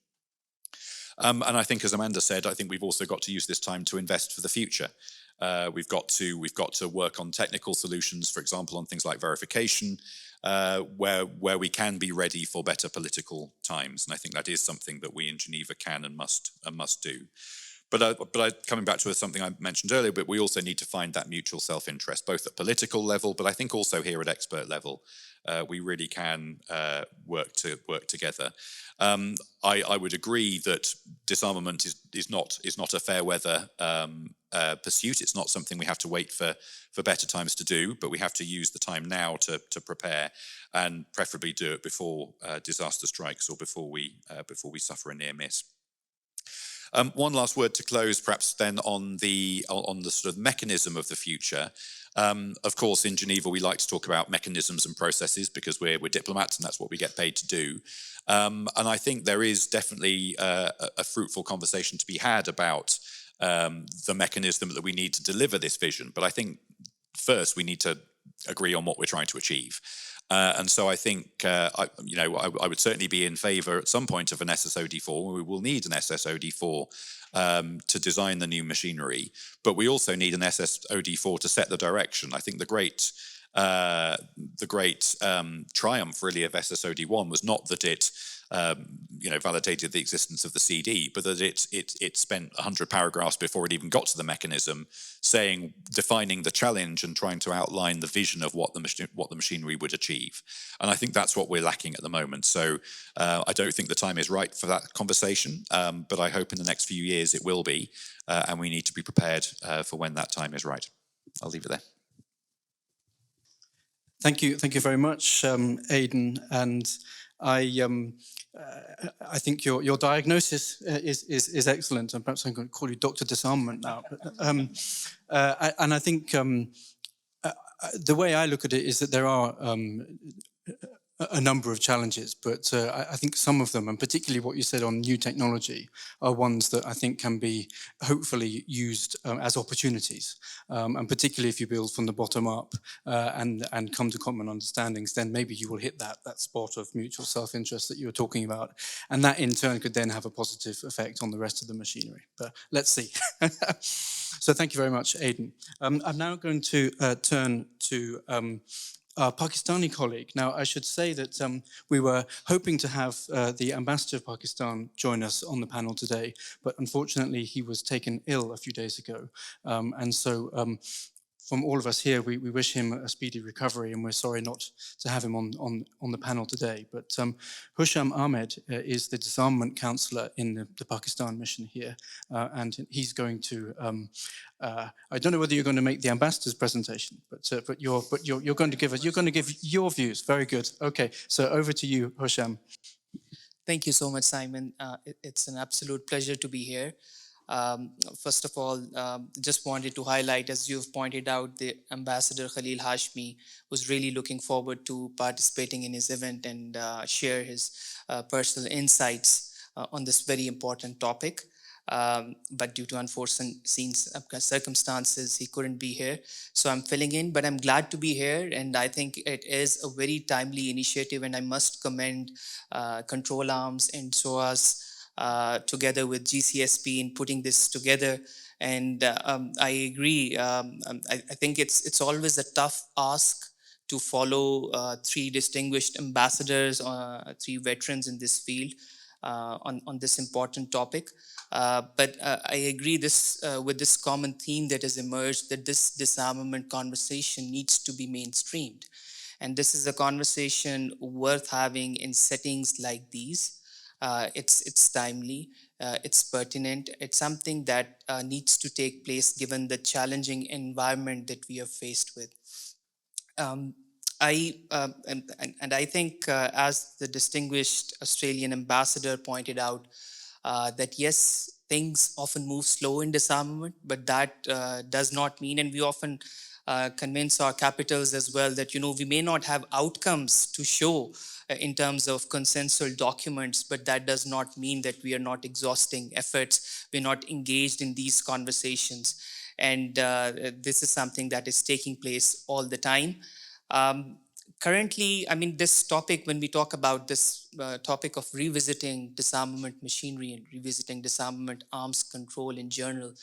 And I think, as Amanda said, I think we've also got to use this time to invest for the future. We've got to work on technical solutions, for example, on things like verification, where we can be ready for better political times. And I think that is something that we in Geneva can and must do. But coming back to something I mentioned earlier, but we also need to find that mutual self-interest, both at political level, but I think also here at expert level. We really can work together. I would agree that disarmament is not a fair weather pursuit. It's not something we have to wait for better times to do, but we have to use the time now to prepare, and preferably do it before disaster strikes or before we suffer a near miss. One last word to close, perhaps then on the sort of mechanism of the future. Of course, in Geneva, we like to talk about mechanisms and processes because we're diplomats and that's what we get paid to do. And I think there is definitely a fruitful conversation to be had about the mechanism that we need to deliver this vision. But I think first we need to agree on what we're trying to achieve. And so I think, I would certainly be in favour at some point of an SSOD4. We will need an SSOD4 to design the new machinery, but we also need an SSOD4 to set the direction. I think the great triumph really of SSOD1 was not that it validated the existence of the CD, but that it spent 100 paragraphs before it even got to the mechanism, defining the challenge and trying to outline the vision of what the machinery would achieve. And I think that's what we're lacking at the moment. So I don't think the time is right for that conversation, but I hope in the next few years it will be, and we need to be prepared for when that time is right. I'll leave it there. Thank you very much, Aidan. And I think your diagnosis is excellent, and perhaps I'm going to call you Dr. Disarmament now. And I think the way I look at it is that there are a number of challenges, but I think some of them, and particularly what you said on new technology, are ones that I think can be hopefully used as opportunities. And particularly if you build from the bottom up and come to common understandings, then maybe you will hit that spot of mutual self-interest that you were talking about. And that in turn could then have a positive effect on the rest of the machinery. But let's see. So thank you very much, Aidan. I'm now going to turn to our Pakistani colleague. Now, I should say that we were hoping to have the ambassador of Pakistan join us on the panel today, but unfortunately he was taken ill a few days ago. And so from all of us here, we wish him a speedy recovery, and we're sorry not to have him on the panel today. But Husham Ahmed is the disarmament counsellor in the Pakistan mission here, and he's going to. I don't know whether you're going to make the ambassador's presentation, but you're going to give your views. Very good. Okay, so over to you, Husham. Thank you so much, Simon. It's an absolute pleasure to be here. First of all, just wanted to highlight, as you've pointed out, the Ambassador Khalil Hashmi was really looking forward to participating in his event and share his personal insights on this very important topic. But due to unforeseen circumstances, he couldn't be here. So I'm filling in, but I'm glad to be here. And I think it is a very timely initiative, and I must commend Control Arms and SOAS together with GCSP in putting this together. And I agree. I think it's always a tough ask to follow three distinguished ambassadors, three veterans in this field on this important topic. But I agree with this common theme that has emerged, that this disarmament conversation needs to be mainstreamed. And this is a conversation worth having in settings like these. It's timely, it's pertinent, it's something that needs to take place given the challenging environment that we are faced with. And I think, as the distinguished Australian ambassador pointed out, that yes, things often move slow in disarmament, but that does not mean, and we often convince our capitals as well, that we may not have outcomes to show in terms of consensual documents, but that does not mean that we are not exhausting efforts, we're not engaged in these conversations. And this is something that is taking place all the time. Currently, I mean, this topic, when we talk about this topic of revisiting disarmament machinery and revisiting disarmament arms control in general,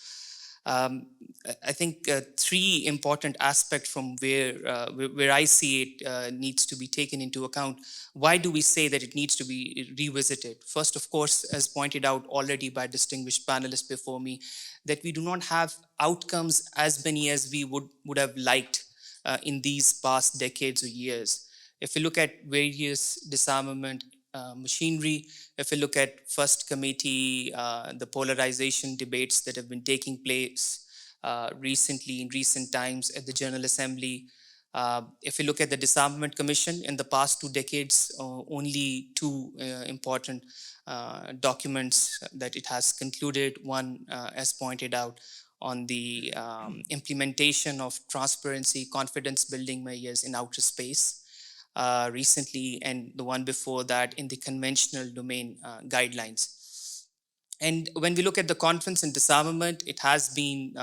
I think three important aspects from where I see it needs to be taken into account. Why do we say that it needs to be revisited? First, of course, as pointed out already by distinguished panelists before me, that we do not have outcomes as many as we would have liked in these past decades or years. If we look at various disarmament machinery, if we look at First Committee, the polarization debates that have been taking place recently, in recent times at the General Assembly, if we look at the Disarmament Commission, in the past 2 decades, only two important documents that it has concluded. One, as pointed out, on the implementation of transparency, confidence building measures in outer space recently, and the one before that in the conventional domain guidelines. And when we look at the Conference on Disarmament, it has been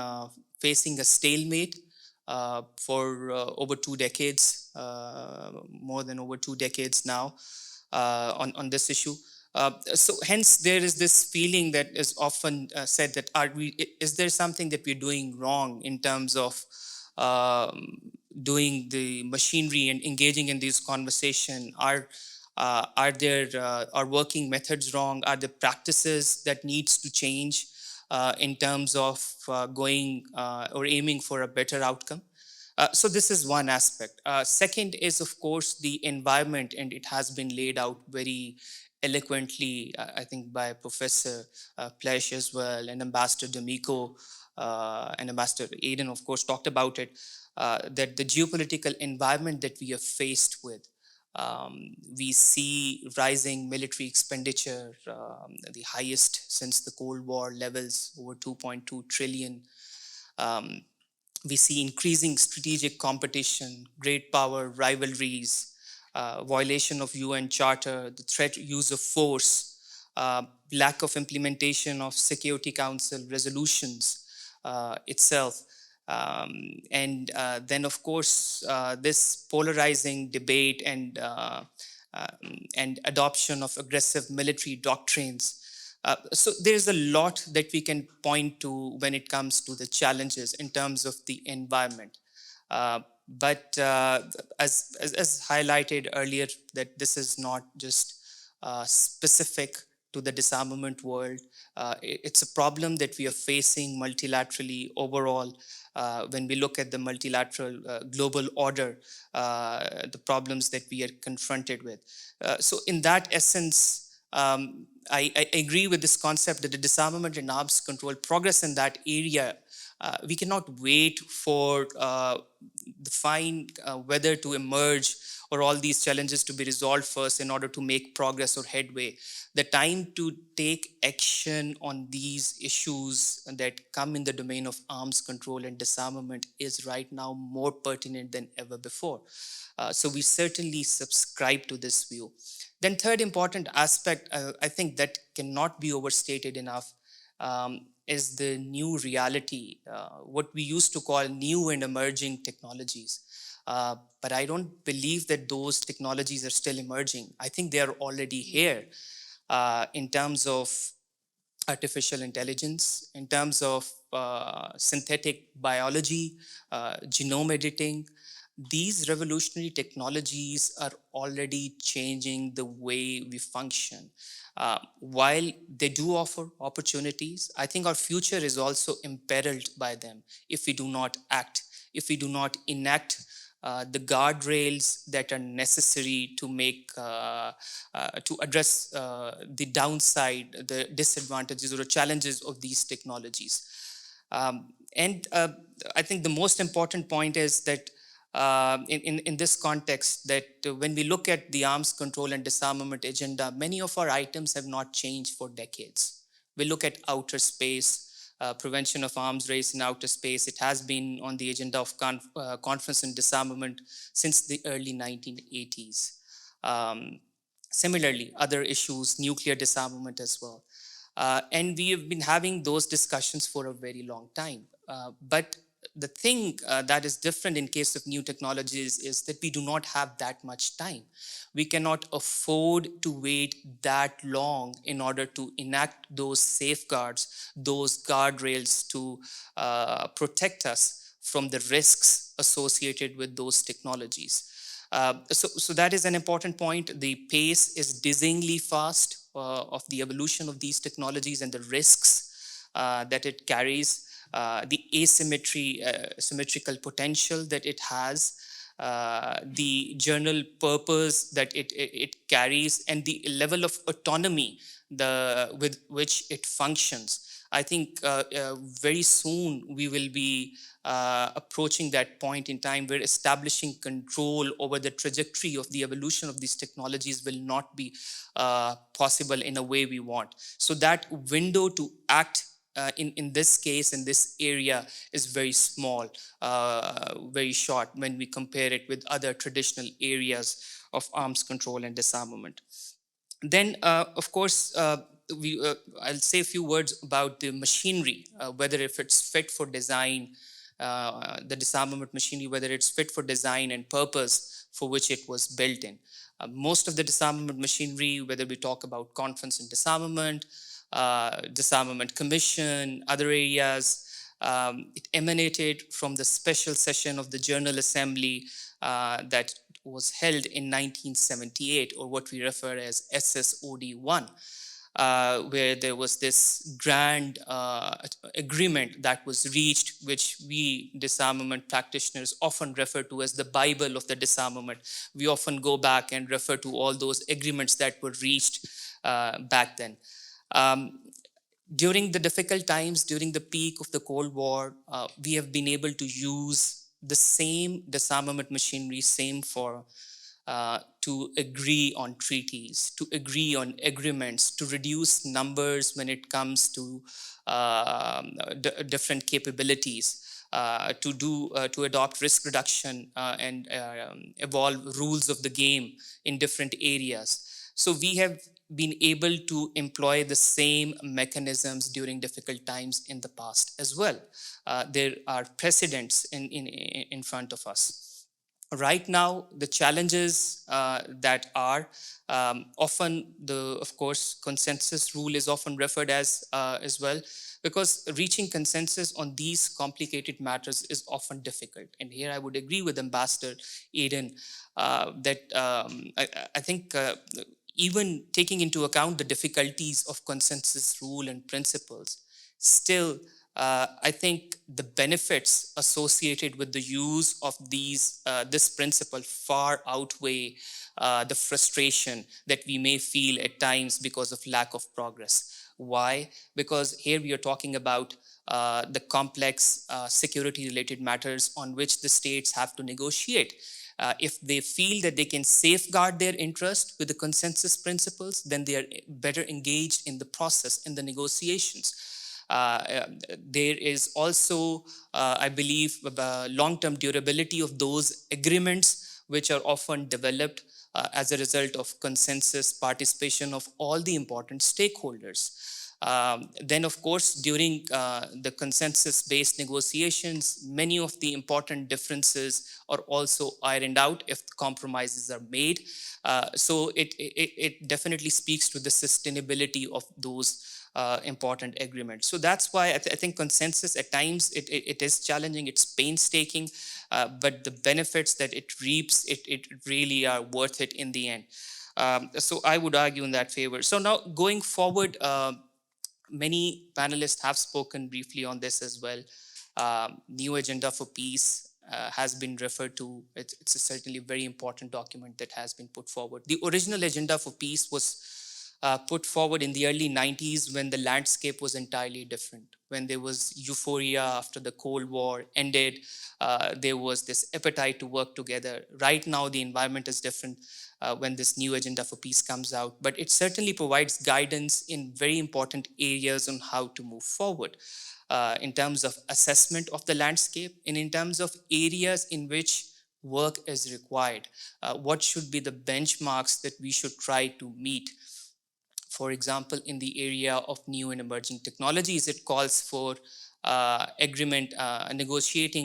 facing a stalemate for over 2 decades, more than over 2 decades now on this issue. So hence there is this feeling that is often said that is there something that we're doing wrong in terms of doing the machinery and engaging in these conversations? Are there are working methods wrong? Are there practices that needs to change in terms of going or aiming for a better outcome? So this is one aspect. Second is, of course, the environment, and it has been laid out very eloquently, I think, by Professor Plesh as well, and Ambassador D'Amico, and Ambassador Aidan, of course, talked about it, that the geopolitical environment that we are faced with, we see rising military expenditure, the highest since the Cold War levels, over 2.2 trillion. We see increasing strategic competition, great power rivalries, violation of UN Charter, the threat use of force, lack of implementation of Security Council resolutions itself. And then, of course, this polarizing debate and adoption of aggressive military doctrines. So there's a lot that we can point to when it comes to the challenges in terms of the environment. But as highlighted earlier, that this is not just specific to the disarmament world. It's a problem that we are facing multilaterally overall. When we look at the multilateral global order, the problems that we are confronted with. So in that essence, I agree with this concept that the disarmament and arms control progress in that area, we cannot wait for the fine weather to emerge or all these challenges to be resolved first in order to make progress or headway. The time to take action on these issues that come in the domain of arms control and disarmament is right now more pertinent than ever before. So we certainly subscribe to this view. Then third important aspect, I think that cannot be overstated enough, is the new reality, what we used to call new and emerging technologies. But I don't believe that those technologies are still emerging. I think they are already here in terms of artificial intelligence, in terms of synthetic biology, genome editing. These revolutionary technologies are already changing the way we function. While they do offer opportunities, I think our future is also imperiled by them if we do not act, if we do not enact the guardrails that are necessary to make to address the downside, the disadvantages or the challenges of these technologies. And I think the most important point is that in this context, that when we look at the arms control and disarmament agenda, many of our items have not changed for decades. We look at outer space, prevention of arms race in outer space. It has been on the agenda of conference and disarmament since the early 1980s. Similarly, other issues, nuclear disarmament as well. And we have been having those discussions for a very long time. But the thing that is different in case of new technologies is that we do not have that much time. We cannot afford to wait that long in order to enact those safeguards, those guardrails to protect us from the risks associated with those technologies. So that is an important point. The pace is dizzyingly fast of the evolution of these technologies and the risks that it carries. The symmetrical potential that it has, the general purpose that it carries, and the level of autonomy with which it functions. I think very soon we will be approaching that point in time where establishing control over the trajectory of the evolution of these technologies will not be possible in a way we want. So that window to act in this case, in this area, is very small, very short when we compare it with other traditional areas of arms control and disarmament. Then, of course, I'll say a few words about the machinery, whether if it's fit for design, the disarmament machinery, whether it's fit for design and purpose for which it was built in. Most of the disarmament machinery, whether we talk about conference and disarmament, disarmament commission, other areas, it emanated from the special session of the General Assembly that was held in 1978, or what we refer as SSOD1, where there was this grand agreement that was reached, which we disarmament practitioners often refer to as the Bible of the disarmament. We often go back and refer to all those agreements that were reached back then. During the difficult times, during the peak of the Cold War, we have been able to use the same disarmament machinery, same forum, to agree on treaties, to agree on agreements, to reduce numbers when it comes to different capabilities. to adopt risk reduction and evolve rules of the game in different areas. So we have been able to employ the same mechanisms during difficult times in the past as well. There are precedents in front of us. Right now, the challenges that are often of course, consensus rule is often referred as well, because reaching consensus on these complicated matters is often difficult. And here I would agree with Ambassador Aiden that I think even taking into account the difficulties of consensus rule and principles, still I think the benefits associated with the use of this principle far outweigh the frustration that we may feel at times because of lack of progress. Why? Because here we are talking about the complex security-related matters on which the states have to negotiate. If they feel that they can safeguard their interest with the consensus principles, then they are better engaged in the process, in the negotiations. There is also, I believe, long-term durability of those agreements, which are often developed as a result of consensus participation of all the important stakeholders. Then, of course, during the consensus-based negotiations, many of the important differences are also ironed out if compromises are made. So it definitely speaks to the sustainability of those important agreements. So that's why I think consensus at times it is challenging, it's painstaking, but the benefits that it reaps, it really are worth it in the end. So I would argue in that favor. So now going forward, many panelists have spoken briefly on this as well. New Agenda for Peace has been referred to. It's a certainly very important document that has been put forward. The original Agenda for Peace was put forward in the early 90s when the landscape was entirely different. When there was euphoria after the Cold War ended, there was this appetite to work together. Right now, the environment is different when this new Agenda for Peace comes out, but it certainly provides guidance in very important areas on how to move forward. In terms of assessment of the landscape and in terms of areas in which work is required. What should be the benchmarks that we should try to meet? For example, in the area of new and emerging technologies, it calls for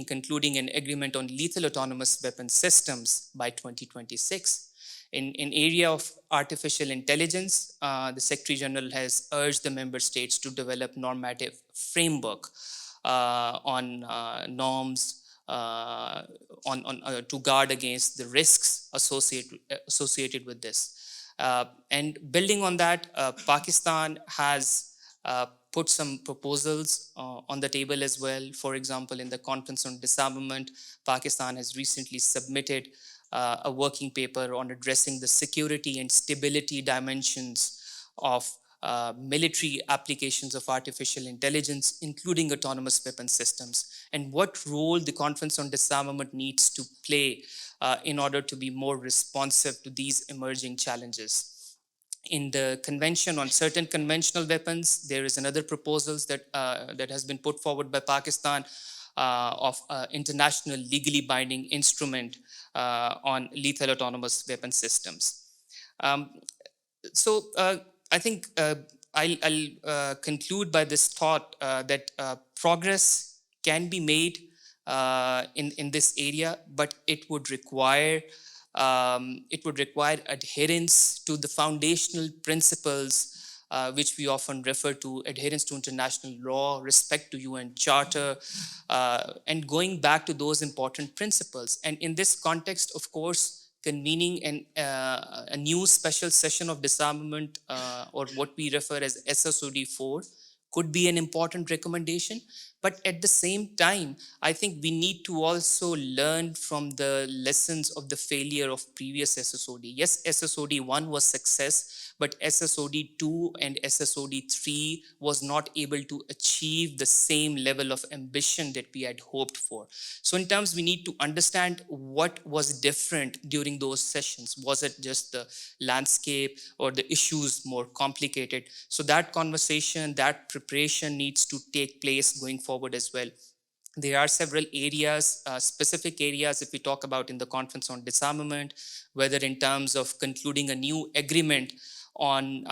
concluding an agreement on lethal autonomous weapon systems by 2026. In area of artificial intelligence, the Secretary General has urged the member states to develop normative framework on norms to guard against the risks associated with this. And building on that, Pakistan has put some proposals on the table as well. For example, in the Conference on Disarmament, Pakistan has recently submitted a working paper on addressing the security and stability dimensions of military applications of artificial intelligence, including autonomous weapon systems, and what role the Conference on Disarmament needs to play in order to be more responsive to these emerging challenges. In the Convention on Certain Conventional Weapons, there is another proposal that has been put forward by Pakistan of international legally binding instrument on lethal autonomous weapon systems. So I think I'll conclude by this thought that progress can be made in this area, but it would require adherence to the foundational principles which we often refer to: adherence to international law, respect to UN Charter, and going back to those important principles. And in this context, of course, convening a new special session of disarmament, or what we refer as SSOD 4, could be an important recommendation. But at the same time, I think we need to also learn from the lessons of the failure of previous SSOD. Yes, SSOD 1 was success, but SSOD 2 and SSOD 3 was not able to achieve the same level of ambition that we had hoped for. So in terms, we need to understand what was different during those sessions. Was it just the landscape or the issues more complicated? So that conversation, that preparation needs to take place going forward as well. There are several areas, specific areas, if we talk about in the Conference on Disarmament, whether in terms of concluding a new agreement on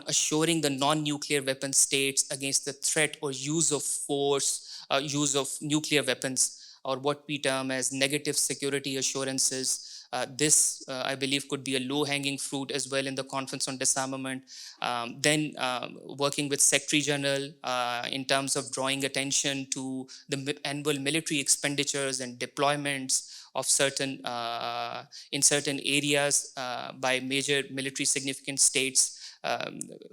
assuring the non-nuclear weapon states against the threat or use of force, use of nuclear weapons, or what we term as negative security assurances. This, I believe, could be a low-hanging fruit as well in the Conference on Disarmament. Then working with Secretary General in terms of drawing attention to the annual military expenditures and deployments of certain in certain areas by major military significant states.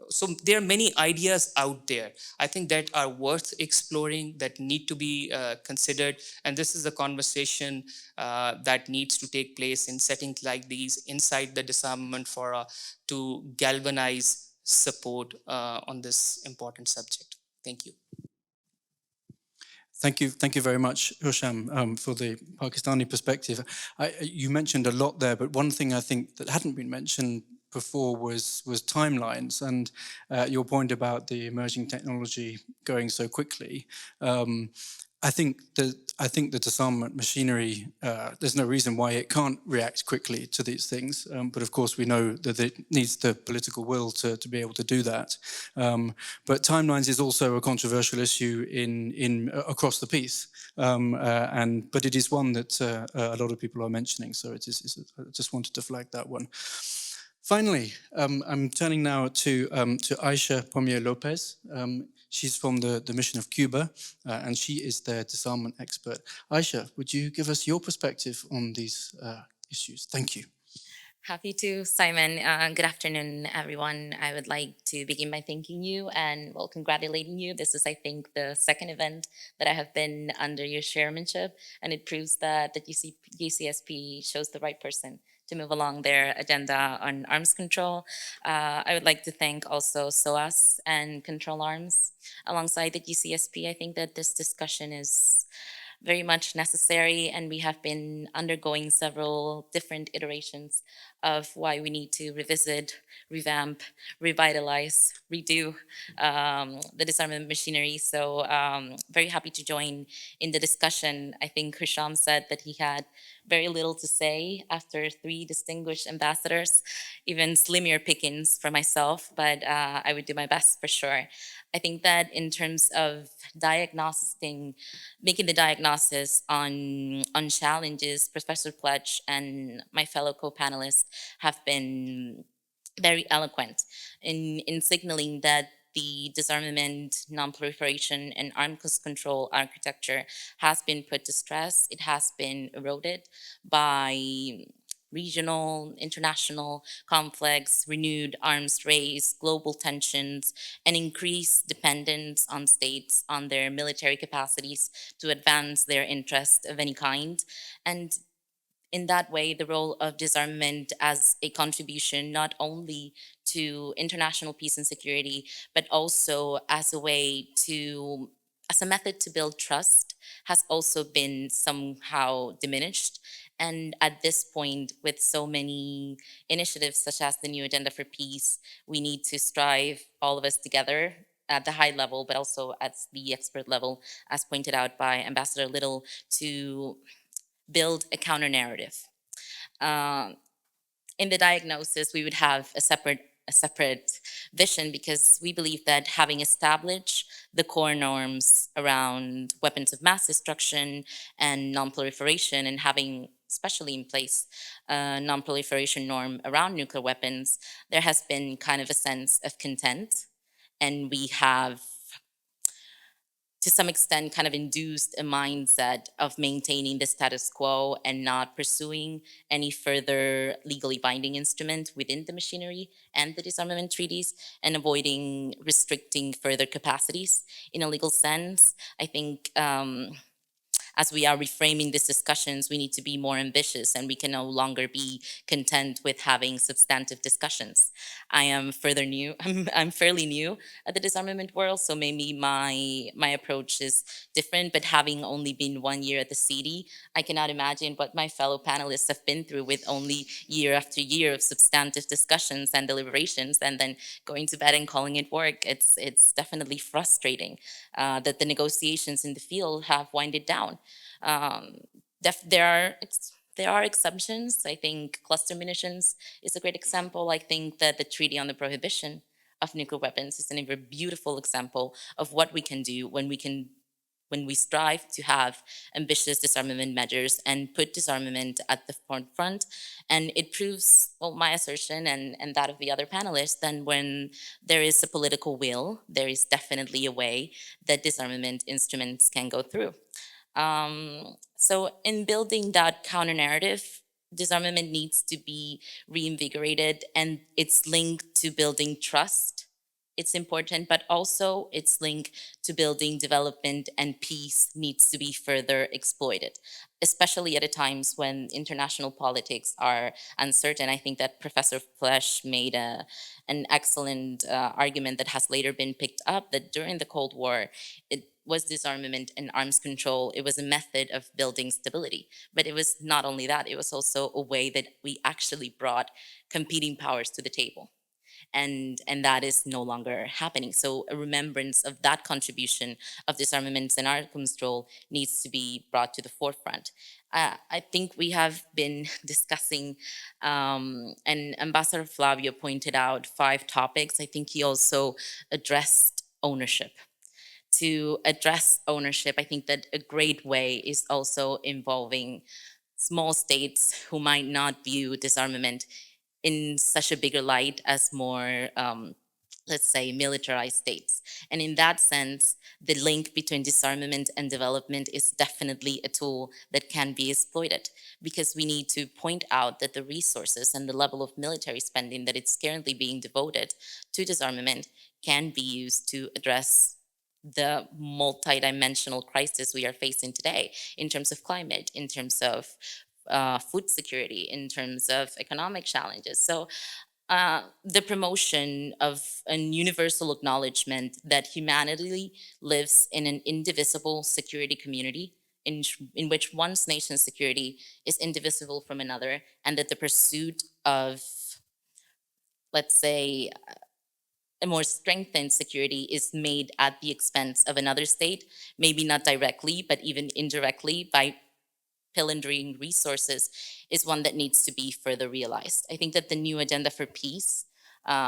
So there are many ideas out there, I think, that are worth exploring, that need to be considered. And this is a conversation that needs to take place in settings like these inside the Disarmament Fora to galvanize support on this important subject. Thank you. Thank you very much, Husham, for the Pakistani perspective. You mentioned a lot there, but one thing I think that hadn't been mentioned before was timelines, and your point about the emerging technology going so quickly. I think the disarmament machinery, there's no reason why it can't react quickly to these things. But of course, we know that it needs the political will to be able to do that. But timelines is also a controversial issue in across the piece. But it is one that a lot of people are mentioning. So I just wanted to flag that one. Finally, I'm turning now to Aisha Pomier Lopez. She's from the mission of Cuba, and she is their disarmament expert. Aisha, would you give us your perspective on these issues? Thank you. Happy to, Simon. Good afternoon, everyone. I would like to begin by thanking you and, well, congratulating you. This is, I think, the second event that I have been under your chairmanship, and it proves that the GCSP shows the right person to move along their agenda on arms control. I would like to thank also SOAS and Control Arms alongside the GCSP. I think that this discussion is very much necessary, and we have been undergoing several different iterations of why we need to revisit, revamp, revitalize, redo the disarmament machinery. So very happy to join in the discussion. I think Husham said that he had very little to say after 3 distinguished ambassadors, even slimmer pickings for myself, but I would do my best for sure. I think that in terms of making the diagnosis on challenges, Professor Pledge and my fellow co-panelists have been very eloquent in signaling that the disarmament, non-proliferation, and arms control architecture has been put to stress. It has been eroded by regional, international conflicts, renewed arms race, global tensions, and increased dependence on states on their military capacities to advance their interests of any kind. And in that way, the role of disarmament as a contribution not only to international peace and security, but also as a method to build trust has also been somehow diminished. And at this point, with so many initiatives such as the New Agenda for Peace, we need to strive, all of us together, at the high level, but also at the expert level, as pointed out by Ambassador Little, to build a counter narrative. In the diagnosis, we would have a separate vision, because we believe that having established the core norms around weapons of mass destruction and non-proliferation, and having especially in place a non-proliferation norm around nuclear weapons, there has been kind of a sense of content, and we have to some extent kind of induced a mindset of maintaining the status quo and not pursuing any further legally binding instrument within the machinery and the disarmament treaties, and avoiding restricting further capacities in a legal sense. I think as we are reframing these discussions, we need to be more ambitious, and we can no longer be content with having substantive discussions. I am further new. I'm fairly new at the disarmament world, so maybe my approach is different. But having only been 1 year at the CD, I cannot imagine what my fellow panelists have been through with only year after year of substantive discussions and deliberations, and then going to bed and calling it work. It's definitely frustrating that the negotiations in the field have winded down. Um, there are exceptions. I think cluster munitions is a great example. I think that the Treaty on the Prohibition of Nuclear Weapons is a very beautiful example of what we can do when we strive to have ambitious disarmament measures and put disarmament at the forefront. And it proves, well, my assertion and that of the other panelists, then when there is a political will, there is definitely a way that disarmament instruments can go through. So in building that counter narrative, disarmament needs to be reinvigorated, and it's linked to building trust. It's important, but also its link to building development and peace needs to be further exploited, especially at a times when international politics are uncertain. I think that Professor Flesch made an excellent argument that has later been picked up, that during the Cold War, it was disarmament and arms control. It was a method of building stability. But it was not only that, it was also a way that we actually brought competing powers to the table. And that is no longer happening. So a remembrance of that contribution of disarmaments and arms control needs to be brought to the forefront. I think we have been discussing, and Ambassador Flavio pointed out 5 topics. I think he also addressed ownership. To address ownership, I think that a great way is also involving small states who might not view disarmament in such a bigger light as more, let's say, militarized states. And in that sense, the link between disarmament and development is definitely a tool that can be exploited, because we need to point out that the resources and the level of military spending that it's currently being devoted to disarmament can be used to address the multidimensional crisis we are facing today in terms of climate, in terms of food security, in terms of economic challenges. So the promotion of a universal acknowledgement that humanity lives in an indivisible security community in which one nation's security is indivisible from another, and that the pursuit of, let's say, a more strengthened security is made at the expense of another state, maybe not directly, but even indirectly by pilfering resources, is one that needs to be further realized. I think that the new agenda for peace,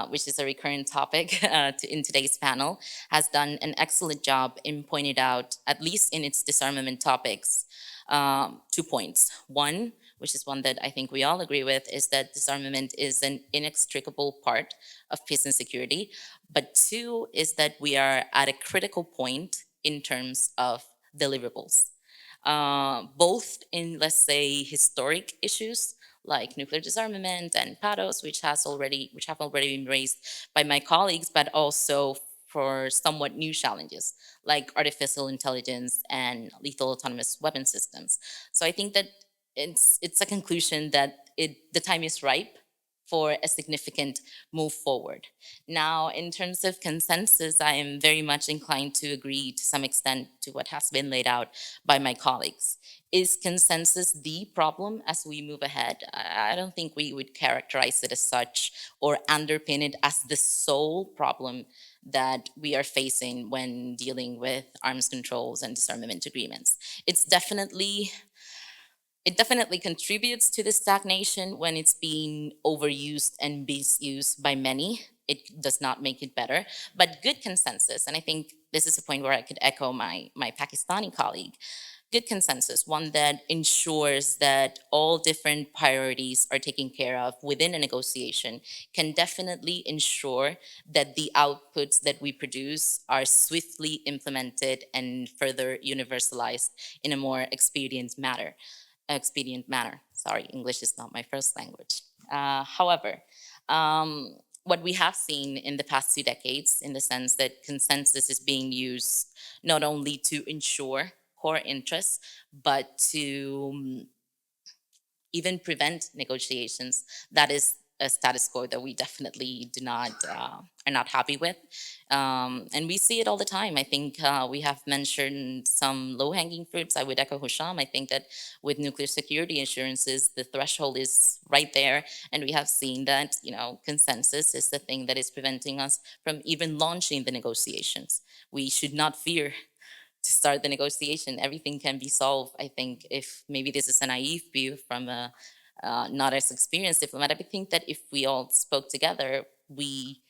which is a recurrent topic in today's panel, has done an excellent job in pointing out, at least in its disarmament topics, 2 points. One, which is one that I think we all agree with, is that disarmament is an inextricable part of peace and security. But 2 is that we are at a critical point in terms of deliverables. Both in, let's say, historic issues like nuclear disarmament and PADOS, which have already been raised by my colleagues, but also for somewhat new challenges like artificial intelligence and lethal autonomous weapon systems. So I think that it's a conclusion that the time is ripe for a significant move forward. Now, in terms of consensus, I am very much inclined to agree to some extent to what has been laid out by my colleagues. Is consensus the problem as we move ahead? I don't think we would characterize it as such or underpin it as the sole problem that we are facing when dealing with arms controls and disarmament agreements. It definitely contributes to the stagnation when it's being overused and misused by many. It does not make it better, but good consensus, and I think this is a point where I could echo my Pakistani colleague, good consensus, one that ensures that all different priorities are taken care of within a negotiation, can definitely ensure that the outputs that we produce are swiftly implemented and further universalized in a more expedient manner. Sorry, English is not my first language. However, what we have seen in the past 2 decades, in the sense that consensus is being used not only to ensure core interests, but to even prevent negotiations. That is a status quo that we definitely do not are not happy with, and we see it all the time. I think we have mentioned some low-hanging fruits. I would echo Husham. I think that with nuclear security assurances, the threshold is right there, and we have seen that consensus is the thing that is preventing us from even launching the negotiations. We should not fear to start the negotiation. Everything can be solved. I think if maybe this is a naive view from a not as experienced diplomat, I think that if we all spoke together, we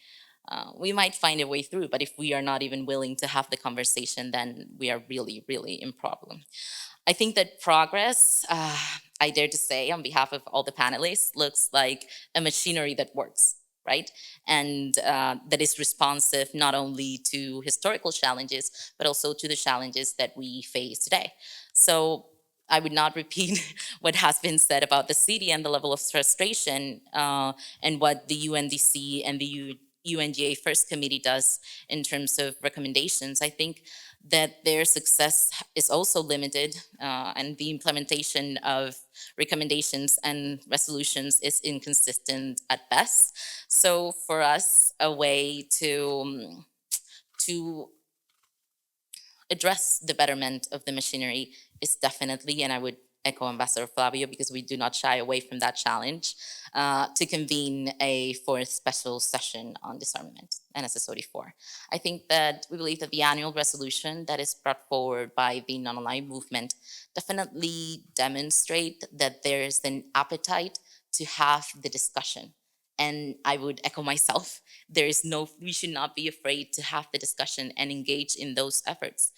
might find a way through. But if we are not even willing to have the conversation, then we are really, really in problem. I think that progress, I dare to say on behalf of all the panelists, looks like a machinery that works, right? And that is responsive not only to historical challenges, but also to the challenges that we face today. So I would not repeat what has been said about the city and the level of frustration and what the UNDC and the UNGA First Committee does in terms of recommendations. I think that their success is also limited and the implementation of recommendations and resolutions is inconsistent at best. So for us, a way to address the betterment of the machinery is definitely, and I would echo Ambassador Flavio because we do not shy away from that challenge, to convene a fourth special session on disarmament and SSOD4. I think that we believe that the annual resolution that is brought forward by the non-aligned movement definitely demonstrate that there is an appetite to have the discussion. And I would echo myself, we should not be afraid to have the discussion and engage in those efforts.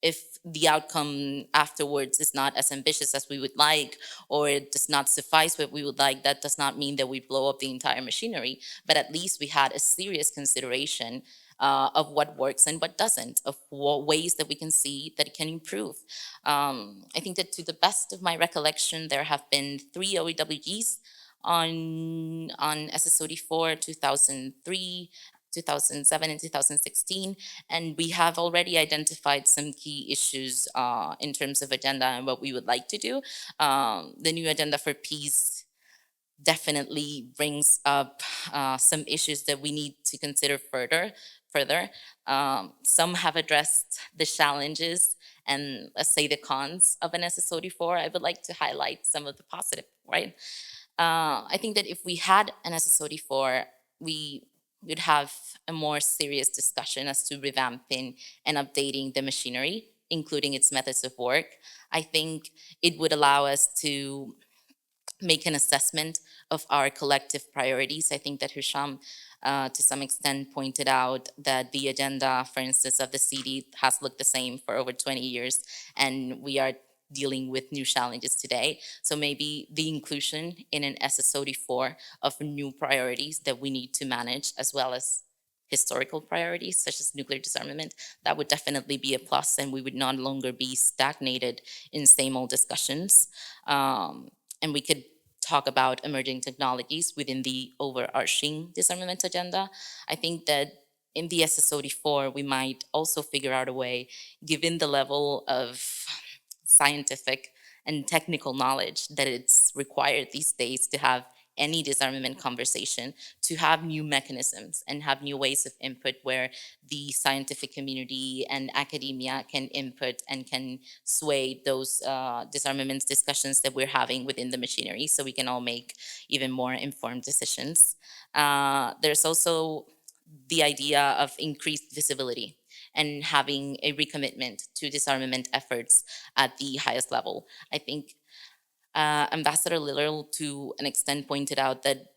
If the outcome afterwards is not as ambitious as we would like, or it does not suffice what we would like, that does not mean that we blow up the entire machinery, but at least we had a serious consideration of what works and what doesn't, of what ways that we can see that it can improve. I think that to the best of my recollection, there have been 3 OEWGs on SSOD4, 2003, 2007, and 2016, and we have already identified some key issues in terms of agenda and what we would like to do. The new agenda for peace definitely brings up some issues that we need to consider further. Some have addressed the challenges and let's say the cons of an SSOD4. I would like to highlight some of the positive, right? I think that if we had an SSOD4, we would have a more serious discussion as to revamping and updating the machinery, including its methods of work. I think it would allow us to make an assessment of our collective priorities. I think that Husham, to some extent, pointed out that the agenda, for instance, of the CD has looked the same for over 20 years, and we are dealing with new challenges today. So maybe the inclusion in an SSOD4 of new priorities that we need to manage, as well as historical priorities such as nuclear disarmament, that would definitely be a plus, and we would no longer be stagnated in same old discussions. And we could talk about emerging technologies within the overarching disarmament agenda. I think that in the SSOD4, we might also figure out a way, given the level of scientific and technical knowledge that it's required these days to have any disarmament conversation, to have new mechanisms and have new ways of input where the scientific community and academia can input and can sway those disarmament discussions that we're having within the machinery, so we can all make even more informed decisions. There's also the idea of increased visibility and having a recommitment to disarmament efforts at the highest level. I think Ambassador Lillard, to an extent, pointed out that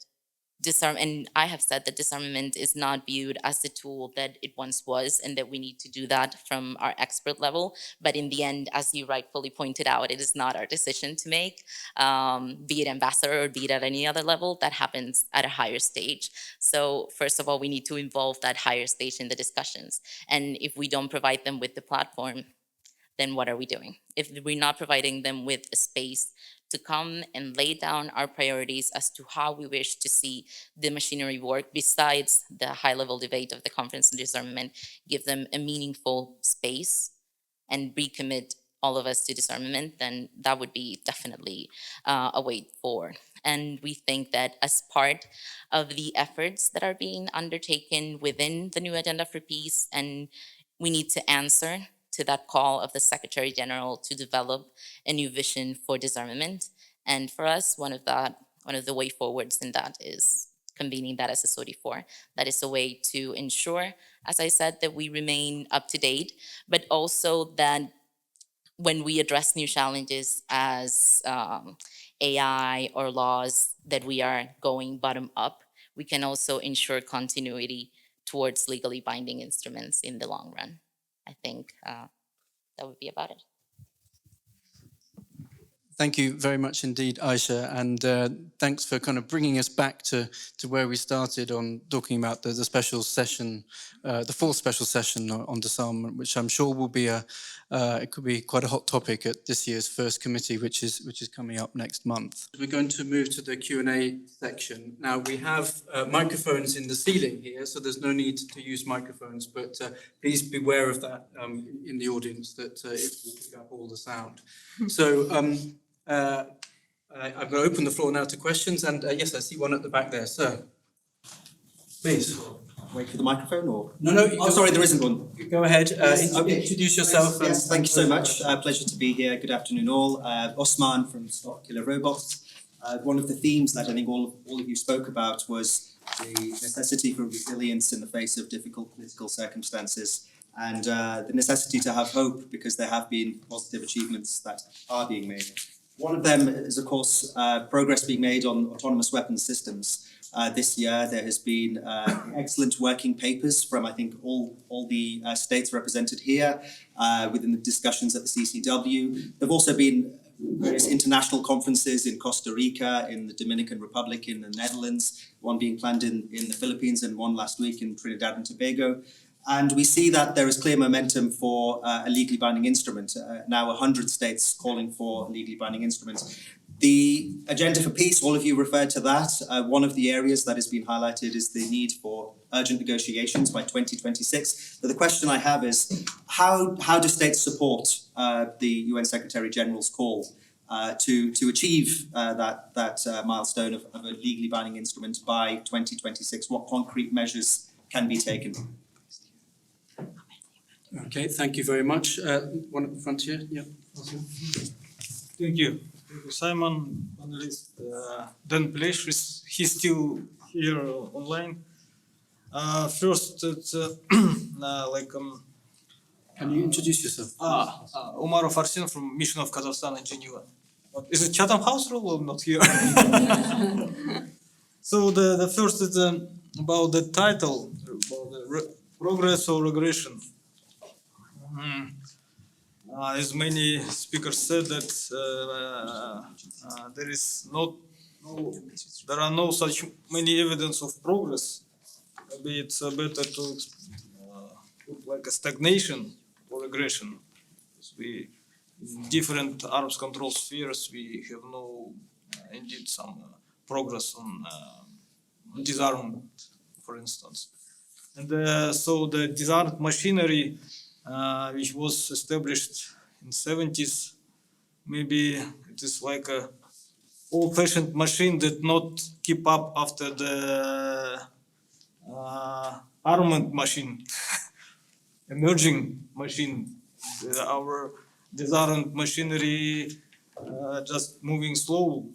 and I have said that disarmament is not viewed as the tool that it once was, and that we need to do that from our expert level. But in the end, as you rightfully pointed out, it is not our decision to make, be it ambassador or be it at any other level. That happens at a higher stage. So first of all, we need to involve that higher stage in the discussions. And if we don't provide them with the platform, then what are we doing? If we're not providing them with a space to come and lay down our priorities as to how we wish to see the machinery work, besides the high-level debate of the Conference on Disarmament, give them a meaningful space, and recommit all of us to disarmament, then that would be definitely a way forward. And we think that as part of the efforts that are being undertaken within the new Agenda for Peace, and we need to answer to that call of the Secretary General to develop a new vision for disarmament. And for us, one of the way forwards in that is convening that SSOD4. That is a way to ensure, as I said, that we remain up to date, but also that when we address new challenges as AI or laws, that we are going bottom up, we can also ensure continuity towards legally binding instruments in the long run. I think that would be about it. Thank you very much indeed, Aisha, and thanks for kind of bringing us back to where we started on talking about the special session, the fourth special session on disarmament, which I'm sure will be it could be quite a hot topic at this year's first committee, which is coming up next month. We're going to move to the Q&A section. Now we have microphones in the ceiling here, so there's no need to use microphones, but please beware of that in the audience, that it will pick up all the sound. So I'm going to open the floor now to questions, and yes, I see one at the back there, sir. Please. Wait for the microphone, or No. Oh, sorry, there isn't one. Go ahead. Okay. Introduce yourself. Yes, thank you so much. Pleasure to be here. Good afternoon, all. Osman from Stop Killer Robots. One of the themes that I think all of you spoke about was the necessity for resilience in the face of difficult political circumstances, and the necessity to have hope, because there have been positive achievements that are being made. One of them is, of course, progress being made on autonomous weapons systems. This year, there has been excellent working papers from, I think, all the states represented here within the discussions at the CCW. There have also been various international conferences in Costa Rica, in the Dominican Republic, in the Netherlands, one being planned in the Philippines, and one last week in Trinidad and Tobago. And we see that there is clear momentum for a legally binding instrument. Now 100 states calling for legally binding instruments. The Agenda for Peace, all of you referred to that. One of the areas that has been highlighted is the need for urgent negotiations by 2026. But the question I have is, how do states support the UN Secretary General's call to achieve that milestone of a legally binding instrument by 2026? What concrete measures can be taken? Okay, thank you very much. One at the front here. Yeah. Awesome. Thank you. Simon, panelist, Dan Plesh, he's still here online. First, it's Can you introduce yourself? Umarov Arsen from Mission of Kazakhstan in Geneva. Is it Chatham House rule or not here? So the first is about the title, about the progress or regression. As many speakers said, that there are no such many evidence of progress. Maybe it's better to put like a stagnation or regression. We, in different arms control spheres, we have no indeed some progress on disarmament, for instance. And so the disarmed machinery, which was established in 70s, maybe it is like a old-fashioned machine that not keep up after the armament machine, emerging machine. Our disarmed machinery just moving slow.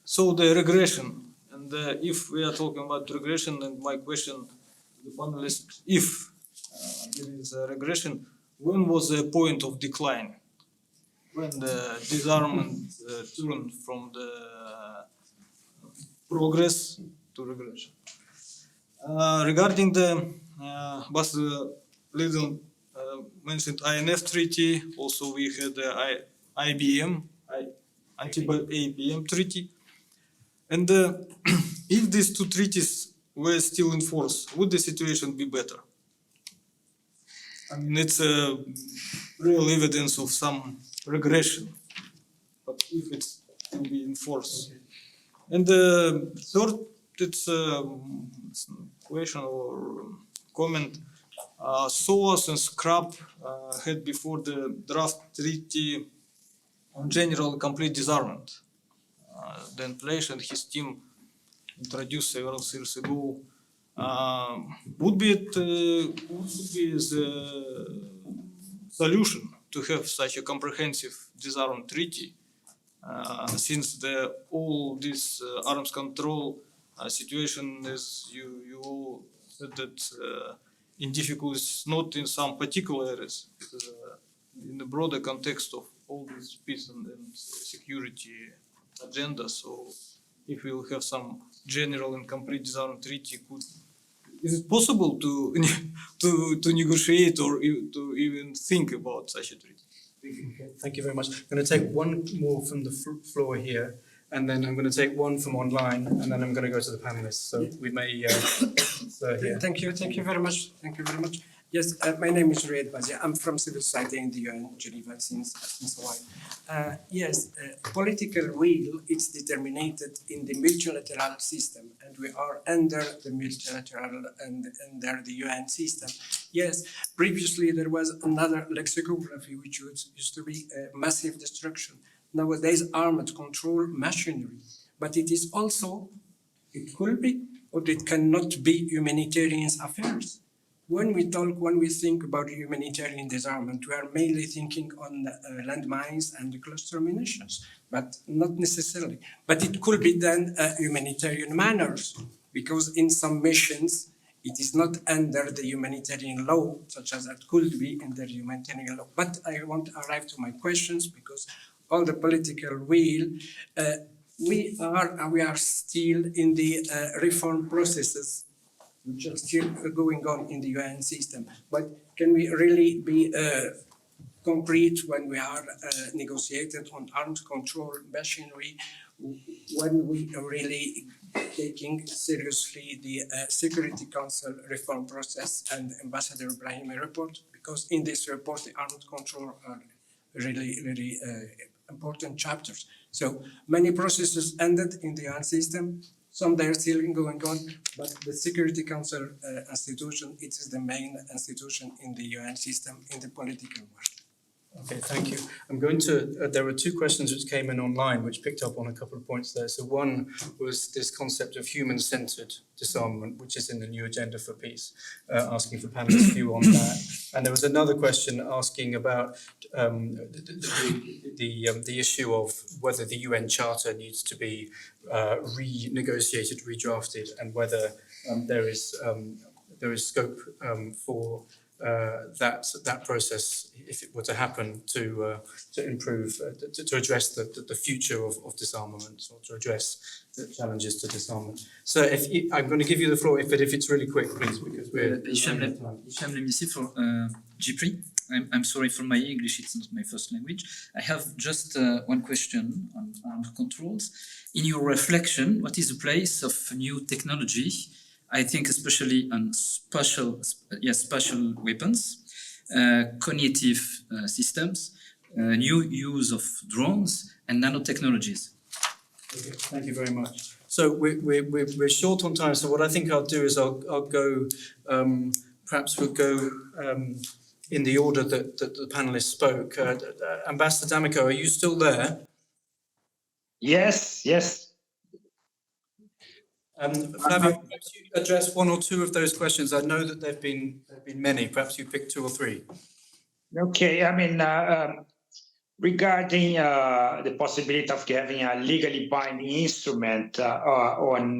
So the regression. And if we are talking about regression, and my question the panelists, if there is a regression, when was the point of decline? When the disarmament turned from the progress to regression? Regarding the, Bas Lidl mentioned INF treaty, also we had the IBM, anti-ABM treaty. And if these two treaties were still in force, would the situation be better? I mean, it's a real evidence of some regression, but if it's to be in force. And the third, it's a question or comment. SOAS and SCRAP had before the draft treaty on general complete disarmament. Dan Plesch and his team introduced several years ago. Would be the solution to have such a comprehensive disarmament treaty, since all this arms control situation, as you all said, that in difficulties, not in some particular areas, in the broader context of all this peace and security agenda. So if we will have some general and complete disarmament treaty, is it possible to negotiate or to even think about such a treaty? Okay, thank you very much. I'm going to take one more from the floor here, and then I'm going to take one from online, and then I'm going to go to the panelists. So we may here. Thank you very much. Thank you very much. Yes, my name is Riyad Bazia. I'm from civil society in the UN Geneva since a while. Yes, political will is determined in the multilateral system, and we are under the multilateral and under the UN system. Yes, previously there was another lexicography which used to be massive destruction. Nowadays, armed control machinery, but it is also, it could be, or it cannot be humanitarian affairs. When we think about humanitarian disarmament, we are mainly thinking on landmines and cluster munitions, but not necessarily. But it could be done humanitarian manners, because in some missions, it is not under the humanitarian law, such as it could be under the humanitarian law. But I want to arrive to my questions, because all the political will, we are still in the reform processes which are still going on in the UN system. But can we really be concrete when we are negotiating on arms control machinery, when we are really taking seriously the Security Council reform process and Ambassador Brahimi report? Because in this report, the armed control are really important chapters. So many processes ended in the UN system. Some they are still going on, but the Security Council institution, it is the main institution in the UN system in the political world. Okay, thank you. I'm going to, there were two questions which came in online which picked up on a couple of points there. So one was this concept of human-centered disarmament, which is in the new agenda for peace, asking for panelists' view on that. And there was another question asking about the issue of whether the UN Charter needs to be renegotiated, redrafted, and whether there is scope for that process, if it were to happen, to improve, to address the future of disarmament, or to address the challenges to disarmament. So I'm going to give you the floor, if it's really quick, please, because we're Hicham Lemnissi for GPRI. I'm sorry for my English, it's not my first language. I have just one question on armed controls. In your reflection, what is the place of new technology? I think especially on spatial weapons, cognitive systems, new use of drones and nanotechnologies. Okay, thank you very much. So we're short on time. So what I think I'll do is I'll go. Perhaps we'll go in the order that the panelists spoke. Ambassador D'Amico, are you still there? Yes. Flavio, perhaps you address one or two of those questions. I know that there've been many. Perhaps you pick two or three. Okay, I mean, regarding the possibility of having a legally binding instrument on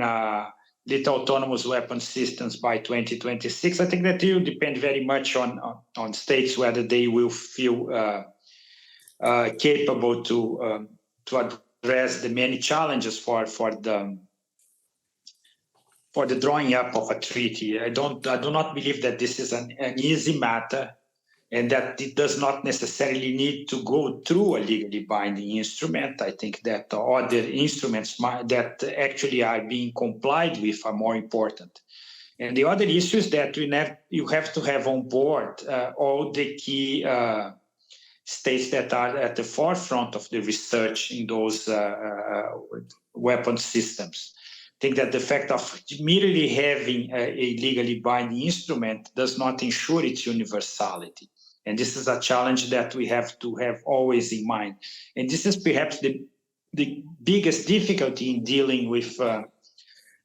lethal autonomous weapon systems by 2026, I think that will depend very much on states whether they will feel capable to address the many challenges for the drawing up of a treaty. I do not believe that this is an easy matter, and that it does not necessarily need to go through a legally binding instrument. I think that other instruments that actually are being complied with are more important. And the other issue is that you have to have on board all the key states that are at the forefront of the research in those weapon systems. think that the fact of merely having a legally binding instrument does not ensure its universality. And this is a challenge that we have to have always in mind. And this is perhaps the biggest difficulty in dealing with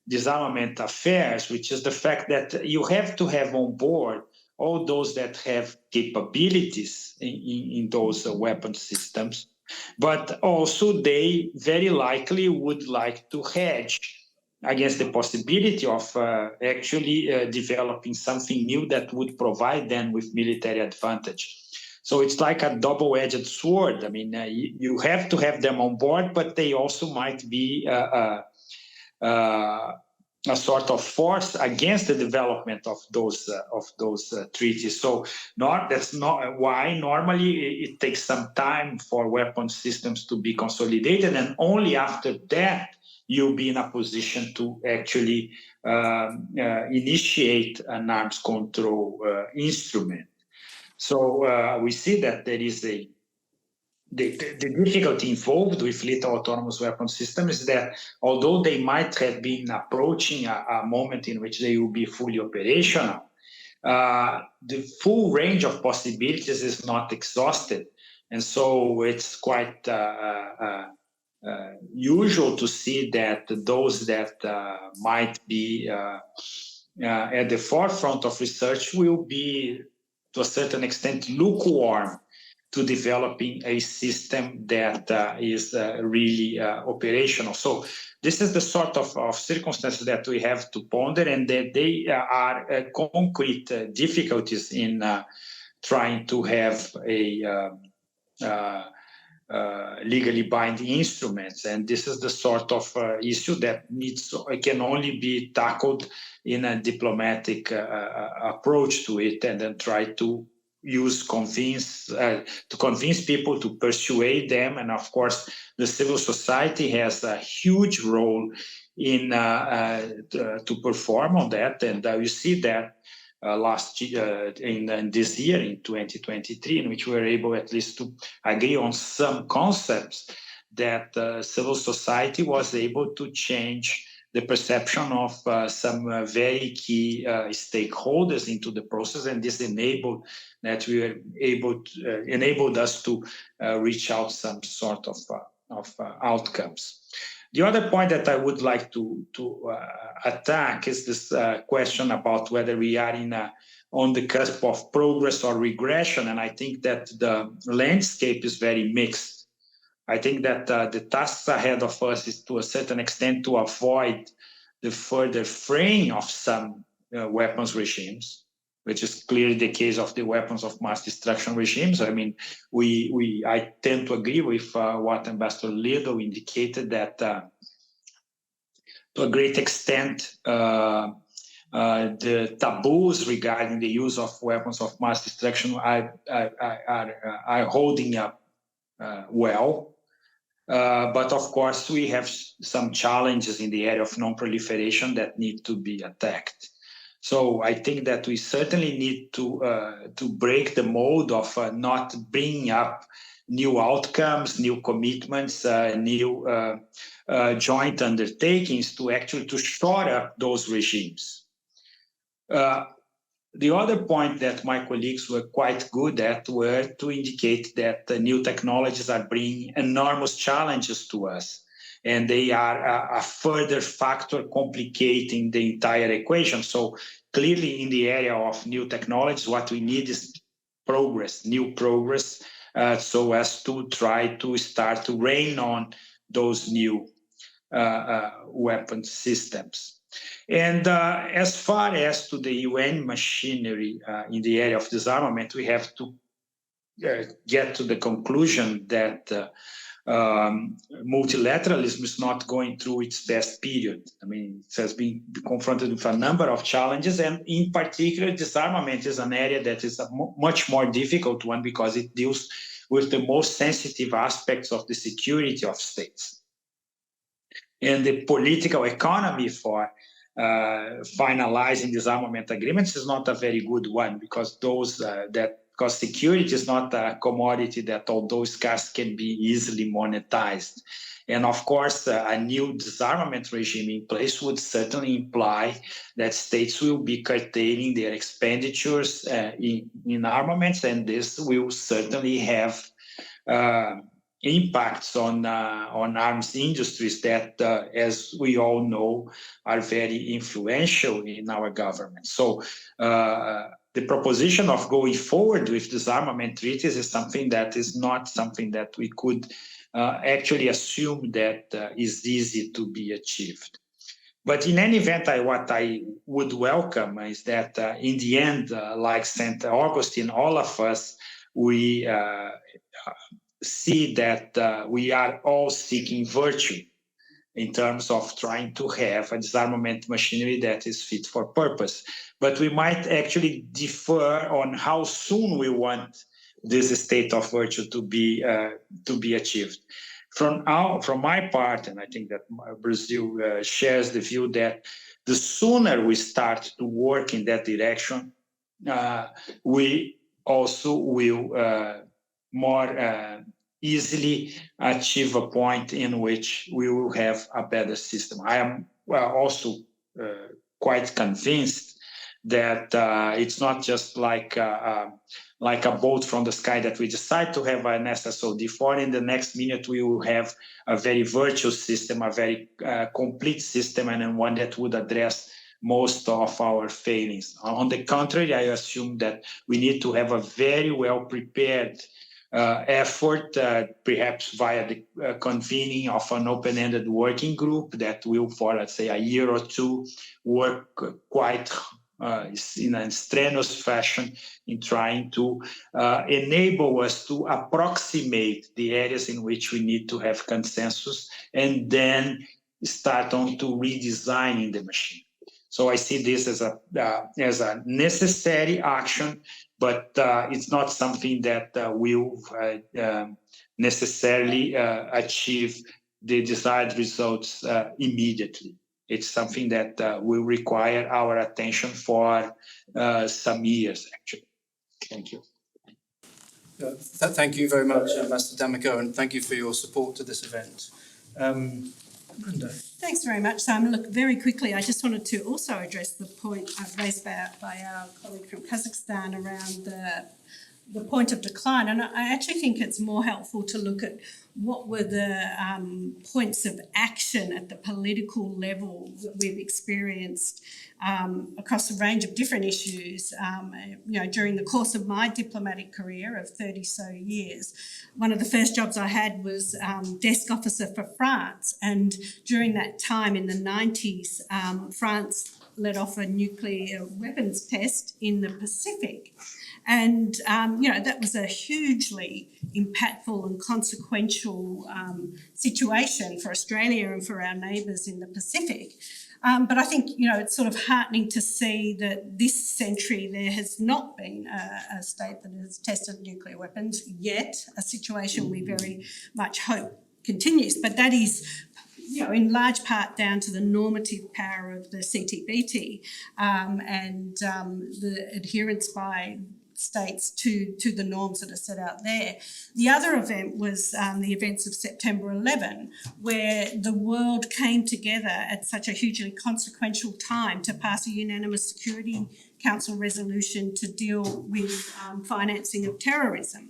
disarmament affairs, which is the fact that you have to have on board all those that have capabilities in those weapon systems, but also they very likely would like to hedge against the possibility of actually developing something new that would provide them with military advantage. So it's like a double-edged sword. I mean, you have to have them on board, but they also might be a sort of force against the development of those treaties. So that's not why normally it takes some time for weapon systems to be consolidated, and only after that you'll be in a position to actually initiate an arms control instrument. So we see that there is the difficulty involved with lethal autonomous weapon systems is that although they might have been approaching a moment in which they will be fully operational, the full range of possibilities is not exhausted. And so it's quite usual to see that those that might be at the forefront of research will be, to a certain extent, lukewarm to developing a system that is really operational. So this is the sort of circumstances that we have to ponder, and that they are concrete difficulties in trying to have a legally binding instruments. And this is the sort of issue that can only be tackled in a diplomatic approach to it, and then try to convince people, to persuade them. And of course, the civil society has a huge role in to perform on that. And we see that last year, in this year, in 2023, in which we were able at least to agree on some concepts that civil society was able to change the perception of some very key stakeholders into the process, and this enabled us to reach out some sort of outcomes. The other point that I would like to attack is this question about whether we are on the cusp of progress or regression, and I think that the landscape is very mixed. I think that the tasks ahead of us is, to a certain extent, to avoid the further fraying of some weapons regimes, which is clearly the case of the weapons of mass destruction regimes. I mean, I tend to agree with what Ambassador Lido indicated, that to a great extent, the taboos regarding the use of weapons of mass destruction are holding up well. But of course, we have some challenges in the area of non-proliferation that need to be attacked. So I think that we certainly need to break the mold of not bringing up new outcomes, new commitments, new joint undertakings to shore up those regimes. The other point that my colleagues were quite good at were to indicate that new technologies are bringing enormous challenges to us, and they are a further factor complicating the entire equation. So clearly in the area of new technologies, what we need is progress, new progress, so as to try to start to rein on those new weapon systems. And as far as to the UN machinery in the area of disarmament, we have to get to the conclusion that multilateralism is not going through its best period. I mean, it has been confronted with a number of challenges, and in particular, disarmament is an area that is a much more difficult one, because it deals with the most sensitive aspects of the security of states. And the political economy for finalizing disarmament agreements is not a very good one, because those that because security is not a commodity that, although scarce, can be easily monetized. And of course, a new disarmament regime in place would certainly imply that states will be curtailing their expenditures in armaments, and this will certainly have impacts on arms industries that, as we all know, are very influential in our government. So the proposition of going forward with disarmament treaties is something that is not something that we could actually assume that is easy to be achieved. But in any event, what I would welcome is that in the end, like St. Augustine, all of us, we see that we are all seeking virtue in terms of trying to have a disarmament machinery that is fit for purpose. But we might actually differ on how soon we want this state of virtue to be achieved. From my part, and I think that Brazil shares the view that the sooner we start to work in that direction, we also will more easily achieve a point in which we will have a better system. I am also quite convinced that it's not just like a bolt from the sky that we decide to have an SSOD for. In the next minute, we will have a very virtuous system, a very complete system, and one that would address most of our failings. On the contrary, I assume that we need to have a very well prepared effort, perhaps via the convening of an open-ended working group that will, for let's say a year or two, work quite in a strenuous fashion in trying to enable us to approximate the areas in which we need to have consensus and then start on to redesigning the machine. So I see this as a necessary action, but it's not something that will necessarily achieve the desired results immediately. It's something that will require our attention for some years, actually. Thank you. Thank you very much, Ambassador D'Amico, and thank you for your support to this event. Amanda. Thanks very much, Simon. Look, very quickly, I just wanted to also address the point raised by our colleague from Kazakhstan around the point of decline. And I actually think it's more helpful to look at what were the points of action at the political level that we've experienced across a range of different issues. During the course of my diplomatic career of 30 so years, one of the first jobs I had was desk officer for France. And during that time in the 90s, France let off a nuclear weapons test in the Pacific. And, that was a hugely impactful and consequential situation for Australia and for our neighbours in the Pacific. But I think, it's sort of heartening to see that this century there has not been a state that has tested nuclear weapons yet, a situation we very much hope continues. But that is, in large part down to the normative power of the CTBT and the adherence by states to the norms that are set out there. The other event was the events of September 11, where the world came together at such a hugely consequential time to pass a unanimous Security Council resolution to deal with financing of terrorism.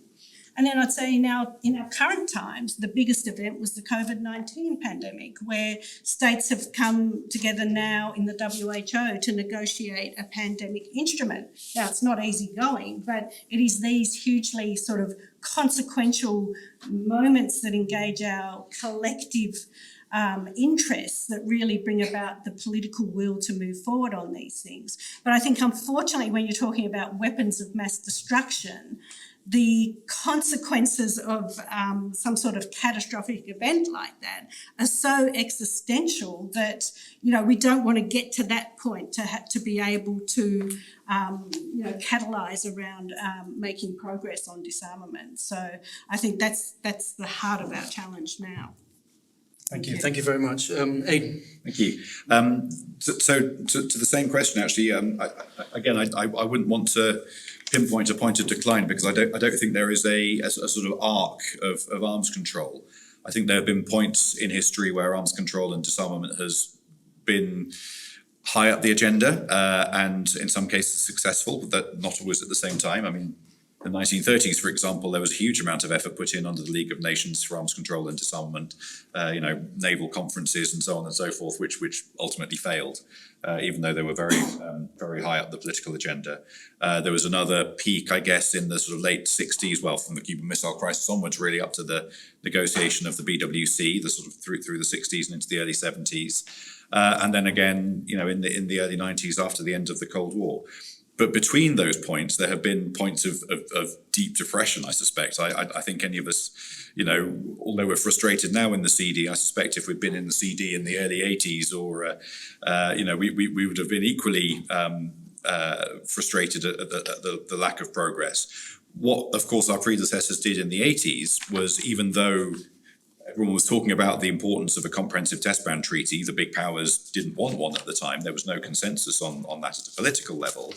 And then I'd say in our current times, the biggest event was the COVID-19 pandemic, where states have come together now in the WHO to negotiate a pandemic instrument. Now, it's not easy going, but it is these hugely sort of consequential moments that engage our collective interests that really bring about the political will to move forward on these things. But I think, unfortunately, when you're talking about weapons of mass destruction, the consequences of some sort of catastrophic event like that are so existential that, we don't want to get to that point to be able to, catalyse around making progress on disarmament. So I think that's the heart of our challenge now. Thank you. Thank you very much. Aidan. Thank you. So to the same question, actually, I wouldn't want to pinpoint a point of decline because I don't think there is a sort of arc of arms control. I think there have been points in history where arms control and disarmament has been high up the agenda and in some cases successful, but that not always at the same time. I mean, in the 1930s, for example, there was a huge amount of effort put in under the League of Nations for arms control and disarmament, naval conferences and so on and so forth, which ultimately failed, even though they were very high up the political agenda. There was another peak, I guess, in the sort of late 60s, well, from the Cuban Missile Crisis onwards, really up to the negotiation of the BWC, the sort of through the 60s and into the early 70s. And then again, in the early 90s after the end of the Cold War. But between those points, there have been points of deep depression, I suspect. I think any of us, although we're frustrated now in the CD, I suspect if we'd been in the CD in the early 80s or, we would have been equally frustrated at the lack of progress. What, of course, our predecessors did in the 80s was, even though everyone was talking about the importance of a comprehensive test ban treaty, the big powers didn't want one at the time. There was no consensus on that at a political level.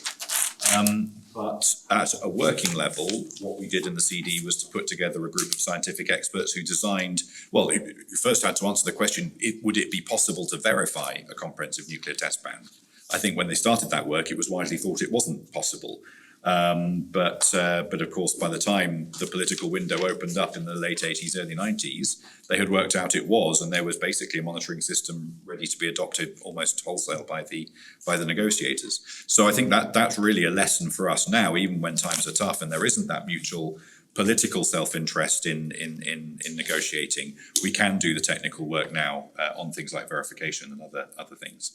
But at a working level, what we did in the CD was to put together a group of scientific experts who designed, well, who first had to answer the question, would it be possible to verify a comprehensive nuclear test ban? I think when they started that work, it was widely thought it wasn't possible. But of course, by the time the political window opened up in the late 80s, early 90s, they had worked out it was, and there was basically a monitoring system ready to be adopted almost wholesale by the negotiators. So I think that's really a lesson for us now, even when times are tough and there isn't that mutual political self-interest in negotiating. We can do the technical work now on things like verification and other things.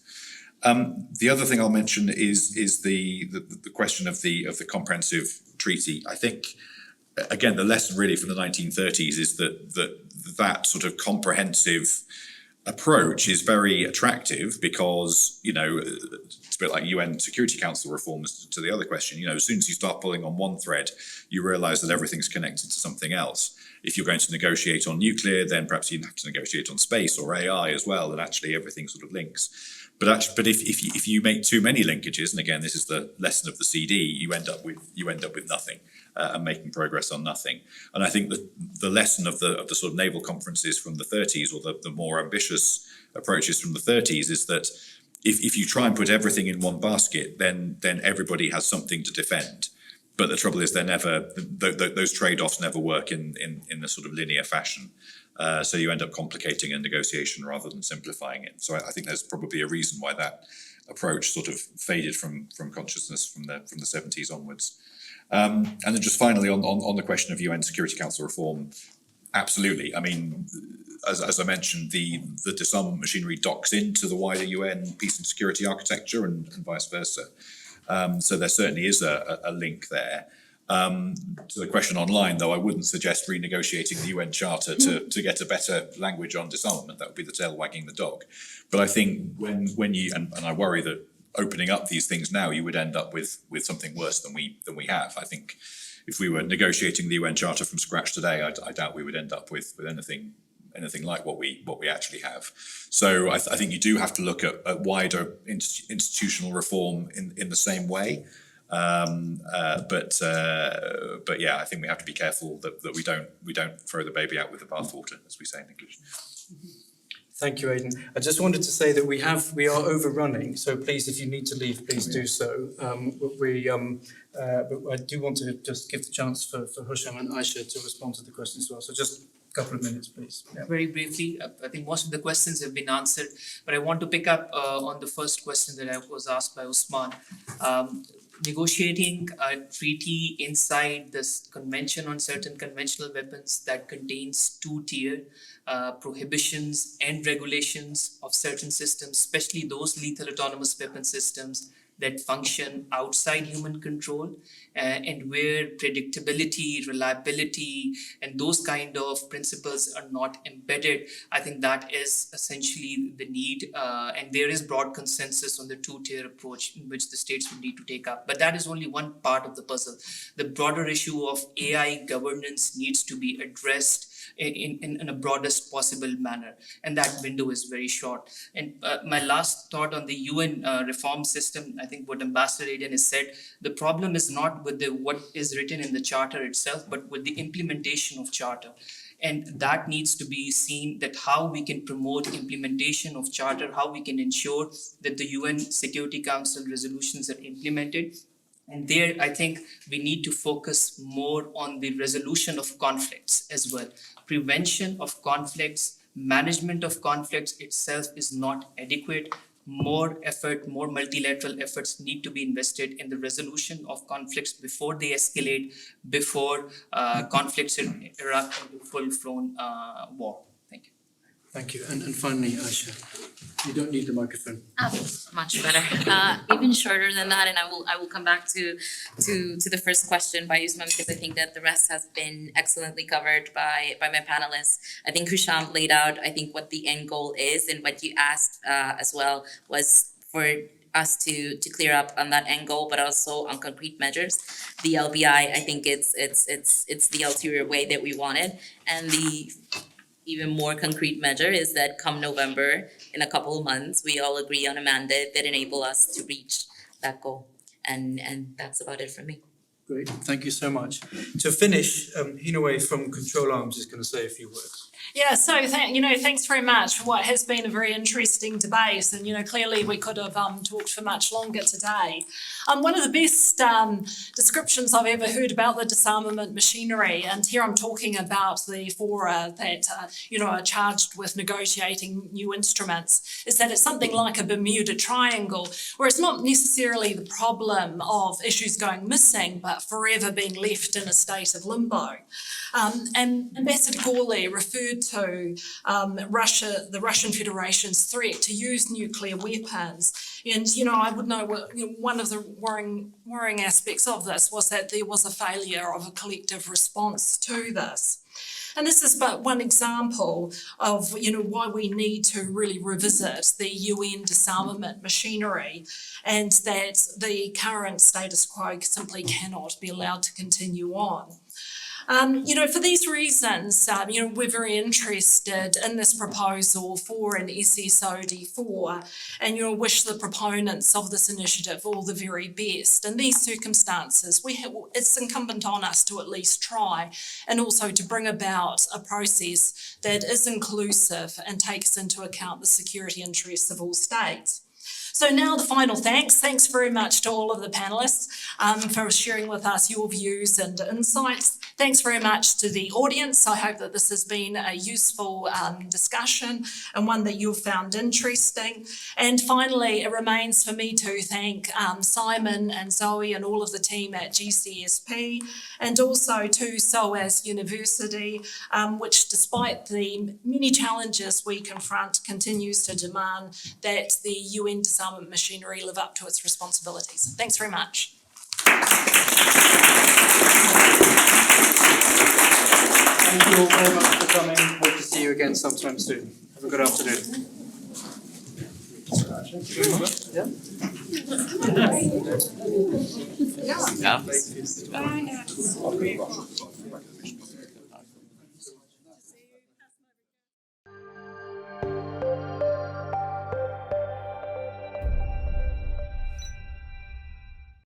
The other thing I'll mention is the question of the comprehensive treaty. I think, again, the lesson really from the 1930s is that sort of comprehensive approach is very attractive because, it's a bit like UN Security Council reforms to the other question. As soon as you start pulling on one thread, you realize that everything's connected to something else. If you're going to negotiate on nuclear, then perhaps you have to negotiate on space or AI as well, and actually everything sort of links. But if you make too many linkages, and again, this is the lesson of the CD, you end up with nothing and making progress on nothing. And I think that the lesson of the sort of naval conferences from the 30s, or the more ambitious approaches from the 30s, is that if you try and put everything in one basket, then everybody has something to defend. But the trouble is, those trade-offs never work in a sort of linear fashion. So you end up complicating a negotiation rather than simplifying it. So I think there's probably a reason why that approach sort of faded from consciousness from the 70s onwards. And then just finally on the question of UN Security Council reform, absolutely. I mean, as I mentioned, the disarmament machinery docks into the wider UN peace and security architecture and vice versa. So there certainly is a link there. To the question online, though, I wouldn't suggest renegotiating the UN Charter to get a better language on disarmament. That would be the tail wagging the dog. But I think when you, and I worry that opening up these things now, you would end up with something worse than we have. I think if we were negotiating the UN Charter from scratch today, I doubt we would end up with anything like what we actually have. So I think you do have to look at wider institutional reform in the same way. But yeah, I think we have to be careful that we don't throw the baby out with the bathwater, as we say in English. Thank you, Aidan. I just wanted to say that we are overrunning, so please, if you need to leave, please do so. But I do want to just give the chance for Husham and Aisha to respond to the questions as well. So just a couple of minutes, please. Yeah. Very briefly, I think most of the questions have been answered, but I want to pick up on the first question that I was asked by Usman. Negotiating a treaty inside this convention on certain conventional weapons that contains two-tier prohibitions and regulations of certain systems, especially those lethal autonomous weapon systems that function outside human control and where predictability, reliability, and those kind of principles are not embedded. I think that is essentially the need, and there is broad consensus on the two-tier approach in which the states would need to take up. But that is only one part of the puzzle. The broader issue of AI governance needs to be addressed in a broadest possible manner. And that window is very short. And my last thought on the UN reform system, I think what Ambassador Aiden has said, the problem is not with what is written in the Charter itself, but with the implementation of Charter. And that needs to be seen, that how we can promote implementation of Charter, how we can ensure that the UN Security Council resolutions are implemented. And there, I think we need to focus more on the resolution of conflicts as well. Prevention of conflicts, management of conflicts itself is not adequate. More effort, more multilateral efforts need to be invested in the resolution of conflicts before they escalate, before conflicts erupt into full-blown war. Thank you. Thank you. And finally, Aisha, you don't need the microphone. Much better. Even shorter than that, and I will come back to the first question by Usman, because I think that the rest has been excellently covered by my panelists. I think Husham laid out, I think, what the end goal is, and what you asked as well was for us to clear up on that end goal, but also on concrete measures. The LBI, I think it's the ulterior way that we wanted, and the even more concrete measure is that come November, in a couple of months, we all agree on a mandate that enable us to reach that goal. And that's about it from me. Great, thank you so much. To finish, Hinaway from Control Arms is going to say a few words. Yeah, so thanks very much for what has been a very interesting debate, and clearly we could have talked for much longer today. One of the best descriptions I've ever heard about the disarmament machinery, and here I'm talking about the fora that are charged with negotiating new instruments, is that it's something like a Bermuda Triangle, where it's not necessarily the problem of issues going missing, but forever being left in a state of limbo. And Ambassador Gawley referred to the Russian Federation's threat to use nuclear weapons. And, I would know one of the worrying aspects of this was that there was a failure of a collective response to this. And this is but one example of, why we need to really revisit the UN disarmament machinery, and that the current status quo simply cannot be allowed to continue on. For these reasons, we're very interested in this proposal for an SSOD4, and wish the proponents of this initiative all the very best. In these circumstances, it's incumbent on us to at least try, and also to bring about a process that is inclusive and takes into account the security interests of all states. So now the final thanks. Thanks very much to all of the panellists for sharing with us your views and insights. Thanks very much to the audience. I hope that this has been a useful discussion, and one that you've found interesting. And finally, it remains for me to thank Simon and Zoe and all of the team at GCSP, and also to SOAS University, which, despite the many challenges we confront, continues to demand that the UN disarmament machinery live up to its responsibilities. Thanks very much. Thank you all very much for coming. Hope to see you again sometime soon. Have a good afternoon. Thank you very much. Yeah.